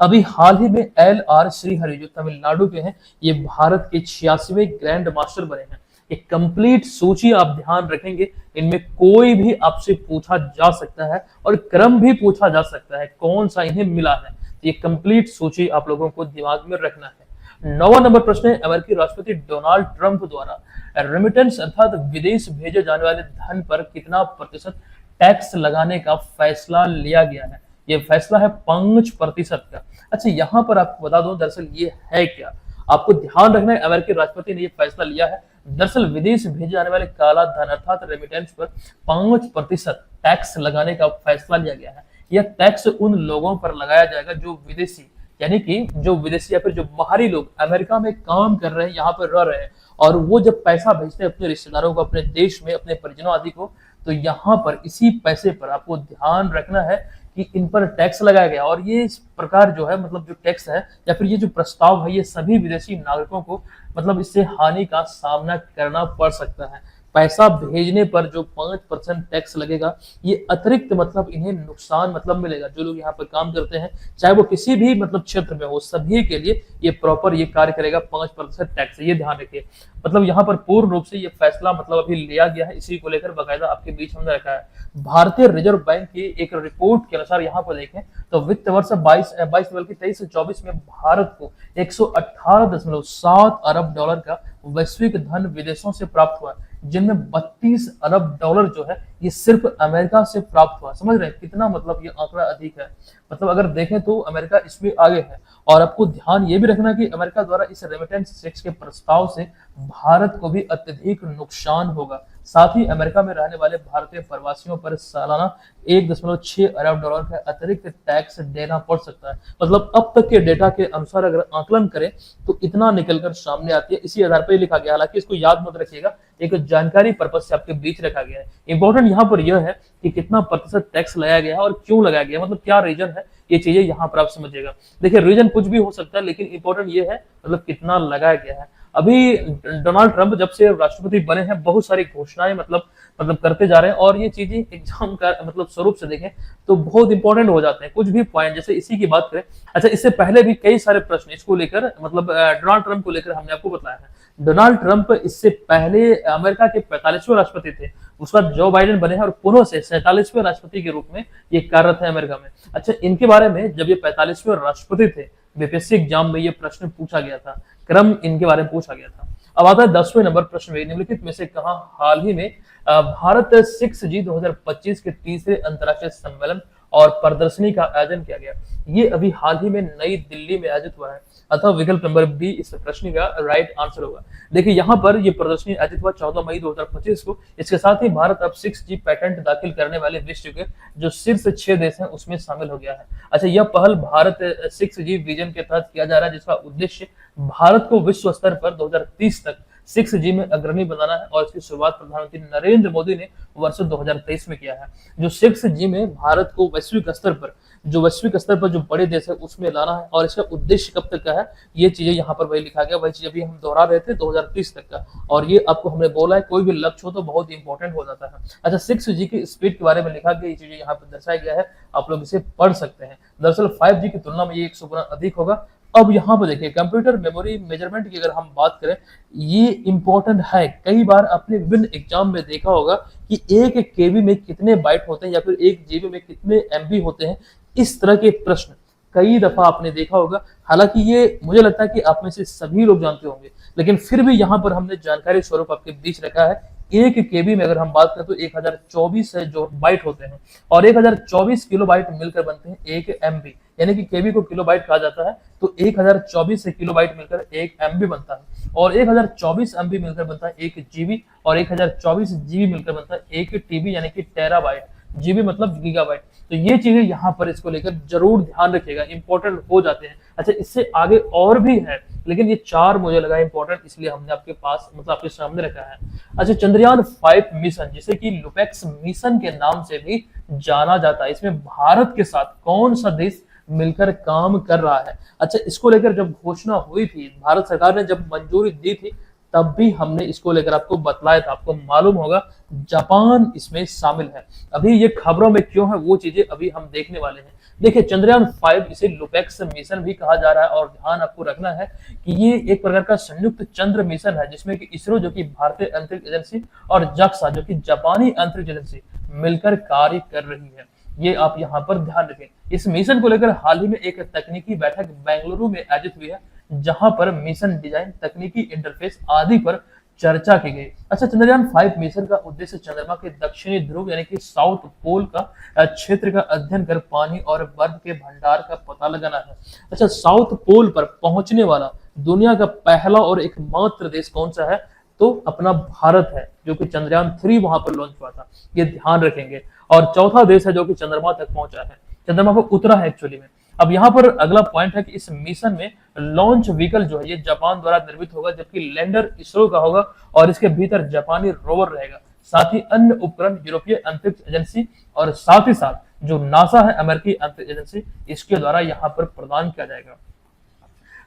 अभी हाल ही में LR श्रीहरि जो तमिलनाडु के हैं, ये भारत के 86वें ग्रैंड मास्टर बने हैं। ये कंप्लीट सूची आप ध्यान रखेंगे, इनमें कोई भी आपसे पूछा जा सकता है और क्रम भी पूछा जा सकता है कौन सा इन्हें मिला है। ये कंप्लीट सूची आप लोगों को दिमाग में रखना है। 9वां नंबर प्रश्न है, अमेरिकी राष्ट्रपति डोनाल्ड ट्रंप द्वारा रेमिटेंस अर्थात विदेश भेजे जाने वाले धन पर कितना प्रतिशत टैक्स लगाने का फैसला लिया गया है? ये फैसला है 5% का। अच्छा, यहाँ पर आपको बता दूं दरअसल ये है क्या, आपको ध्यान रखना है। अमेरिकी राष्ट्रपति ने ये फैसला लिया है, दरअसल विदेश भेजे जाने वाले काला धन अर्थात रेमिटेंस पर 5% टैक्स लगाने का फैसला लिया गया है। यह टैक्स उन लोगों पर लगाया जाएगा जो विदेशी, यानी कि जो विदेशी या फिर जो बाहरी लोग अमेरिका में काम कर रहे हैं, यहाँ पर रह रहे हैं, और वो जब पैसा भेजते हैं अपने रिश्तेदारों को, अपने देश में, अपने परिजनों आदि को, तो यहाँ पर इसी पैसे पर आपको ध्यान रखना है कि इन पर टैक्स लगाया गया। और ये इस प्रकार जो है मतलब जो टैक्स है या फिर ये जो प्रस्ताव है, ये सभी विदेशी नागरिकों को मतलब इससे हानि का सामना करना पड़ सकता है। पैसा भेजने पर जो 5% टैक्स लगेगा, ये अतिरिक्त मतलब इन्हें नुकसान मतलब मिलेगा। जो लोग यहाँ पर काम करते हैं, चाहे वो किसी भी मतलब क्षेत्र में हो, सभी के लिए ये प्रॉपर ये कार्य करेगा 5% टैक्स। ये ध्यान रखिए, मतलब यहाँ पर पूर्ण रूप से ये फैसला मतलब अभी लिया गया है, इसी को लेकर बाकायदा आपके बीच हमने रखा है। भारतीय रिजर्व बैंक की एक रिपोर्ट के अनुसार यहाँ पर देखें तो वित्त वर्ष 22 बल्कि 23 से 24 में भारत को 118.7 अरब डॉलर का वैश्विक धन विदेशों से प्राप्त हुआ, जिनमें 32 अरब डॉलर जो है ये सिर्फ अमेरिका से प्राप्त हुआ। समझ रहे हैं कितना मतलब ये आंकड़ा अधिक है। मतलब अगर देखें तो अमेरिका इसमें आगे है। और आपको ध्यान ये भी रखना कि अमेरिका द्वारा इस रेमिटेंस टैक्स के प्रस्ताव से भारत को भी अत्यधिक नुकसान होगा। साथ ही अमेरिका में रहने वाले भारतीय प्रवासियों पर सालाना 1.6 अरब डॉलर का अतिरिक्त टैक्स देना पड़ सकता है। मतलब अब तक के डेटा के अनुसार अगर आकलन करें तो इतना निकलकर सामने आती है। इसी आधार पर लिखा गया, हालांकि इसको याद मत रखिएगा, एक जानकारी पर्पज से आपके बीच रखा गया है। इंपॉर्टेंट यहाँ पर यह है कि कितना प्रतिशत टैक्स लगाया गया है और क्यों लगाया गया है, मतलब क्या रीजन है, ये चीजें यहाँ पर आप समझिएगा। देखिए रीजन कुछ भी हो सकता है, लेकिन इंपॉर्टेंट ये है मतलब कितना लगाया गया है। अभी डोनाल्ड ट्रंप जब से राष्ट्रपति बने हैं, बहुत सारी घोषणाएं मतलब करते जा रहे हैं, और ये चीजें एग्जाम का मतलब स्वरूप से देखें तो बहुत इंपॉर्टेंट हो जाते हैं। कुछ भी पॉइंट जैसे इसी की बात करें, अच्छा इससे पहले भी कई सारे प्रश्न इसको लेकर मतलब डोनाल्ड ट्रंप को लेकर हमने आपको बताया है। डोनाल्ड ट्रंप इससे पहले अमेरिका के 45वें राष्ट्रपति थे, उसके बाद जो बाइडेन बने हैं और पुनः से 47वें राष्ट्रपति के रूप में ये कार्यरत है अमेरिका में। अच्छा इनके बारे में जब ये 45वें राष्ट्रपति थे, बीपीएससी एग्जाम में ये प्रश्न पूछा गया था, क्रम इनके बारे में पूछा गया था। अब आता है 10वें नंबर प्रश्न में, निम्नलिखित में से कहां हाल ही में भारत 6G 2025 के तीसरे अंतर्राष्ट्रीय सम्मेलन और प्रदर्शनी का आयोजन किया गया। ये अभी हाल ही में नई दिल्ली में आयोजित हुआ है, अतः विकल्प नंबर बी इस प्रश्न का राइट आंसर होगा। देखिए यहाँ पर ये प्रदर्शनी आयोजित हुआ 14 मई 2025 को। इसके साथ ही भारत अब 6G पैटेंट दाखिल करने वाले विश्व के जो शीर्ष 6 देश हैं उसमें शामिल हो गया है। अच्छा यह पहल भारत 6G विजन के तहत किया जा रहा है, जिसका उद्देश्य भारत को विश्व स्तर पर 2030 तक 6G में अग्रणी बनाना है, और इसकी शुरुआत प्रधानमंत्री नरेंद्र मोदी ने वर्ष 2023 में किया है। जो 6G में भारत को वैश्विक स्तर पर जो बड़े देश है उसमें लाना है, और इसका उद्देश्य कब तक का है, ये चीजें यहाँ पर वही लिखा गया, वही चीज अभी हम दोहरा रहे थे 2030 तक का। और ये आपको हमने बोला है कोई भी लक्ष्य हो तो बहुत इंपॉर्टेंट हो जाता है। अच्छा 6G की स्पीड के बारे में लिखा गया, ये चीजें यहाँ पर दर्शाया गया है, आप लोग इसे पढ़ सकते हैं। दरअसल 5G की तुलना में ये 100 गुना अधिक होगा। अब यहाँ पर देखिए कंप्यूटर मेमोरी मेजरमेंट की अगर हम बात करें, ये इंपॉर्टेंट है। कई बार आपने विभिन्न एग्जाम में देखा होगा कि 1 KB में कितने बाइट होते हैं या फिर 1 GB में कितने MB होते हैं, इस तरह के प्रश्न कई दफा आपने देखा होगा। हालांकि ये मुझे लगता है कि आप में से सभी लोग जानते होंगे, लेकिन फिर भी यहाँ पर हमने जानकारी स्वरूप आपके बीच रखा है। 1 KB में अगर हम बात करें तो 1024 जो बाइट होते हैं, और 1024 किलोबाइट मिलकर बनते हैं 1 MB, यानी कि KB को किलोबाइट कहा जाता है, तो 1024 किलोबाइट मिलकर 1 MB बनता है, और 1024 MB मिलकर बनता है 1 GB, और 1024 GB मिलकर बनता है 1 TB यानी कि टेराबाइट। GB मतलब गीगाबाइट। तो ये चीजें यहाँ पर इसको लेकर जरूर ध्यान रखिएगा, इंपॉर्टेंट हो जाते हैं। अच्छा इससे आगे और भी है, लेकिन ये 4 मुझे लगा इंपॉर्टेंट, इसलिए हमने आपके पास मतलब आपके सामने रखा है। अच्छा चंद्रयान 5 मिशन, जिसे कि लुपेक्स मिशन के नाम से भी जाना जाता है, इसमें भारत के साथ कौन सा देश मिलकर काम कर रहा है? अच्छा इसको लेकर जब घोषणा हुई थी, भारत सरकार ने जब मंजूरी दी थी, तब भी हमने इसको लेकर आपको बतलाया था। आपको मालूम होगा जापान इसमें शामिल है। अभी ये खबरों में क्यों है वो चीजें अभी हम देखने वाले हैं। देखिए चंद्रयान 5 इसे लुपेक्स मिशन भी कहा जा रहा है, और ध्यान आपको रखना है कि ये एक प्रकार का संयुक्त चंद्र मिशन है, जिसमें कि इसरो जो कि भारतीय अंतरिक्ष एजेंसी और JAXA जो कि जापानी अंतरिक्ष एजेंसी मिलकर कार्य कर रही है। ये आप यहाँ पर ध्यान रखें। इस मिशन को लेकर हाल ही में एक तकनीकी बैठक बेंगलुरु में आयोजित हुई है, जहां पर मिशन डिजाइन, तकनीकी इंटरफेस आदि पर चर्चा की गई। अच्छा चंद्रयान 5 मिशन का उद्देश्य चंद्रमा के दक्षिणी ध्रुव यानी कि साउथ पोल का क्षेत्र का अध्ययन कर पानी और बर्फ के भंडार का पता लगाना है। अच्छा साउथ पोल पर पहुंचने वाला दुनिया का पहला और एकमात्र देश कौन सा है? तो अपना भारत है, जो कि चंद्रयान 3 वहां पर लॉन्च हुआ था, ये ध्यान रखेंगे। और चौथा देश है जो कि चंद्रमा तक पहुंचा है, चंद्रमा को उतरा है एक्चुअली में। अब यहाँ पर अगला पॉइंट है कि इस मिशन में लॉन्च व्हीकल जो है ये जापान द्वारा निर्मित होगा, जबकि लैंडर इसरो का होगा, और इसके भीतर जापानी रोवर रहेगा। साथ ही अन्य उपकरण यूरोपीय अंतरिक्ष एजेंसी और साथ ही साथ जो नासा है अमेरिकी अंतरिक्ष एजेंसी, इसके द्वारा यहाँ पर प्रदान किया जाएगा।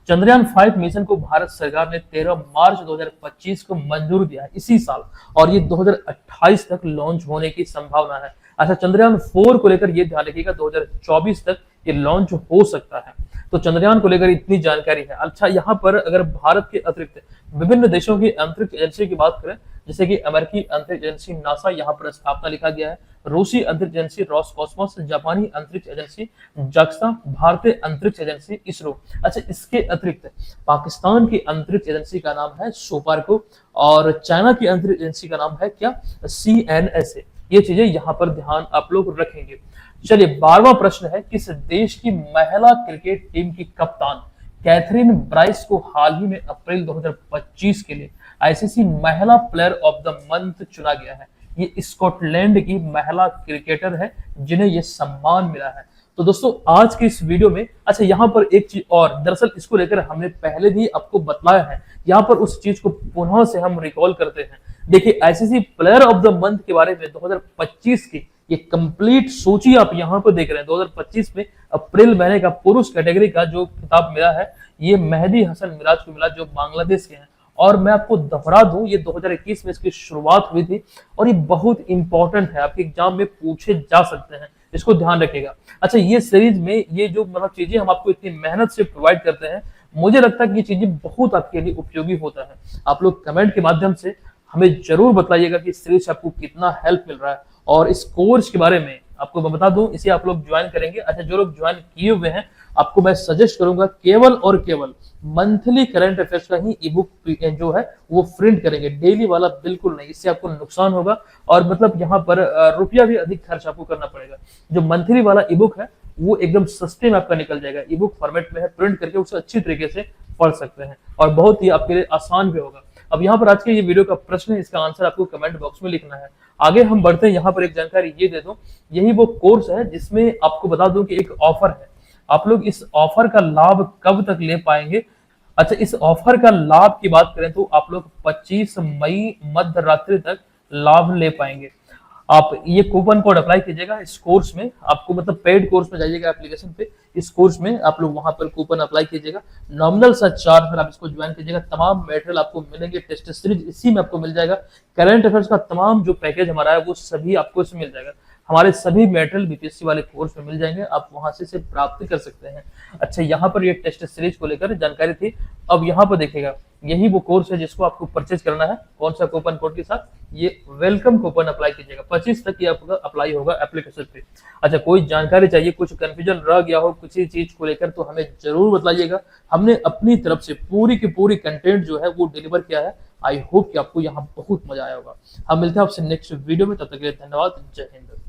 चंद्रयान 5 मिशन को भारत सरकार ने 13 मार्च 2025 को मंजूर दिया है इसी साल, और ये 2028 तक लॉन्च होने की संभावना है। अच्छा, चंद्रयान 4 को लेकर ये ध्यान रखिएगा 2024 तक ये लॉन्च हो सकता है। तो चंद्रयान को लेकर इतनी जानकारी है। अच्छा, यहाँ पर अगर भारत के अतिरिक्त विभिन्न देशों की अंतरिक्ष एजेंसी की बात करें, जैसे कि अमेरिकी अंतरिक्ष एजेंसी नासा, यहाँ पर स्थापना लिखा गया है, रूसी अंतरिक्ष एजेंसी रॉसकॉस्मोस, जापानी अंतरिक्ष एजेंसी जाक्सा, भारतीय अंतरिक्ष एजेंसी इसरो। अच्छा, इसके अतिरिक्त पाकिस्तान की अंतरिक्ष एजेंसी का नाम है सोपार्को, और चाइना की अंतरिक्ष एजेंसी का नाम है क्या, CNSA। ये चीजें यहाँ पर ध्यान आप लोग रखेंगे। चलिए, 12वां प्रश्न है, किस देश की महिला क्रिकेट टीम की कप्तान कैथरीन ब्राइस को हाल ही में अप्रैल 2025 के लिए आईसीसी महिला प्लेयर ऑफ द मंथ चुना गया है? ये स्कॉटलैंड की महिला क्रिकेटर है जिन्हें ये सम्मान मिला है। तो दोस्तों, आज की इस वीडियो में, अच्छा यहाँ पर एक चीज और, दरअसल इसको लेकर हमने पहले भी आपको बतलाया है, यहाँ पर उस चीज को पुनः से हम रिकॉल करते हैं। देखिए, ICC player of the month के बारे में 2025 की ये कंप्लीट सूची आप यहाँ पर देख रहे हैं। 2025 में अप्रैल महीने का पुरुष कैटेगरी का जो खिताब मिला है, ये मेहदी हसन मिराज को मिला, जो बांग्लादेश के हैं। और मैं आपको दोहरा दूं, ये 2021 में इसकी शुरुआत हुई थी, और ये बहुत इंपॉर्टेंट है, आपके एग्जाम में पूछे जा सकते हैं, इसको ध्यान रखिएगा। अच्छा, ये सीरीज में ये जो मतलब चीजें हम आपको इतनी मेहनत से प्रोवाइड करते हैं, मुझे लगता है कि ये चीजें बहुत आपके लिए उपयोगी होता है। आप लोग कमेंट के माध्यम से हमें जरूर बताइएगा कि इस सीरीज से आपको कितना हेल्प मिल रहा है। और इस कोर्स के बारे में आपको मैं बता दूं, इसे आप लोग ज्वाइन करेंगे। अच्छा, जो लोग ज्वाइन किए हुए हैं, आपको मैं सजेस्ट करूंगा केवल और केवल मंथली करंट अफेयर्स का ही ई बुक जो है वो प्रिंट करेंगे, डेली वाला बिल्कुल नहीं। इससे आपको नुकसान होगा, और मतलब यहाँ पर रुपया भी अधिक खर्च आपको करना पड़ेगा। जो मंथली वाला ई बुक है वो एकदम सस्ते में आपका निकल जाएगा, ई बुक फॉर्मेट में है, प्रिंट करके उसे अच्छी तरीके से पढ़ सकते हैं, और बहुत ही आपके लिए आसान भी होगा। अब यहाँ पर आज के ये वीडियो का प्रश्न है, इसका आंसर आपको कमेंट बॉक्स में लिखना है। आगे हम बढ़ते हैं, यहाँ पर एक जानकारी ये दे दूं, यही वो कोर्स है जिसमें आपको बता दूं कि एक ऑफर है। आप लोग इस ऑफर का लाभ कब तक ले पाएंगे? अच्छा, इस ऑफर का लाभ की बात करें तो आप लोग 25 मई मध्य रात्रि तक लाभ ले पाएंगे। आप ये कूपन कोड अप्लाई कीजिएगा इस कोर्स में, आपको मतलब पेड कोर्स में जाइएगा एप्लीकेशन पे, इस कोर्स में आप लोग वहां पर कूपन अप्लाई कीजिएगा, नॉमिनल सा चार्ज पर आप इसको ज्वाइन कीजिएगा। तमाम मटेरियल आपको मिलेंगे, टेस्ट सीरीज इसी में आपको मिल जाएगा, करंट अफेयर्स का तमाम जो पैकेज हमारा है वो सभी आपको इसमें मिल जाएगा। हमारे सभी मटेरियल बीपीएससी वाले कोर्स में मिल जाएंगे, आप वहां से इसे प्राप्त कर सकते हैं। अच्छा, यहाँ पर ये टेस्ट सीरीज को लेकर जानकारी थी। अब यहाँ पर देखिएगा, यही वो कोर्स है जिसको आपको परचेज करना है। कौन सा कूपन कोड के साथ? ये वेलकम कूपन अप्लाई कीजिएगा, 25 तक ये आपका अप्लाई होगा एप्लीकेशन पे। अच्छा, कोई जानकारी चाहिए, कुछ कंफ्यूजन रह गया हो किसी चीज को लेकर, तो हमें जरूर बताइएगा। हमने अपनी तरफ से पूरी की पूरी कंटेंट जो है वो डिलीवर किया है। आई होप कि आपको यहाँ बहुत मजा आया होगा। हम मिलते हैं आपसे नेक्स्ट वीडियो में, तब तक के लिए धन्यवाद। जय हिंद।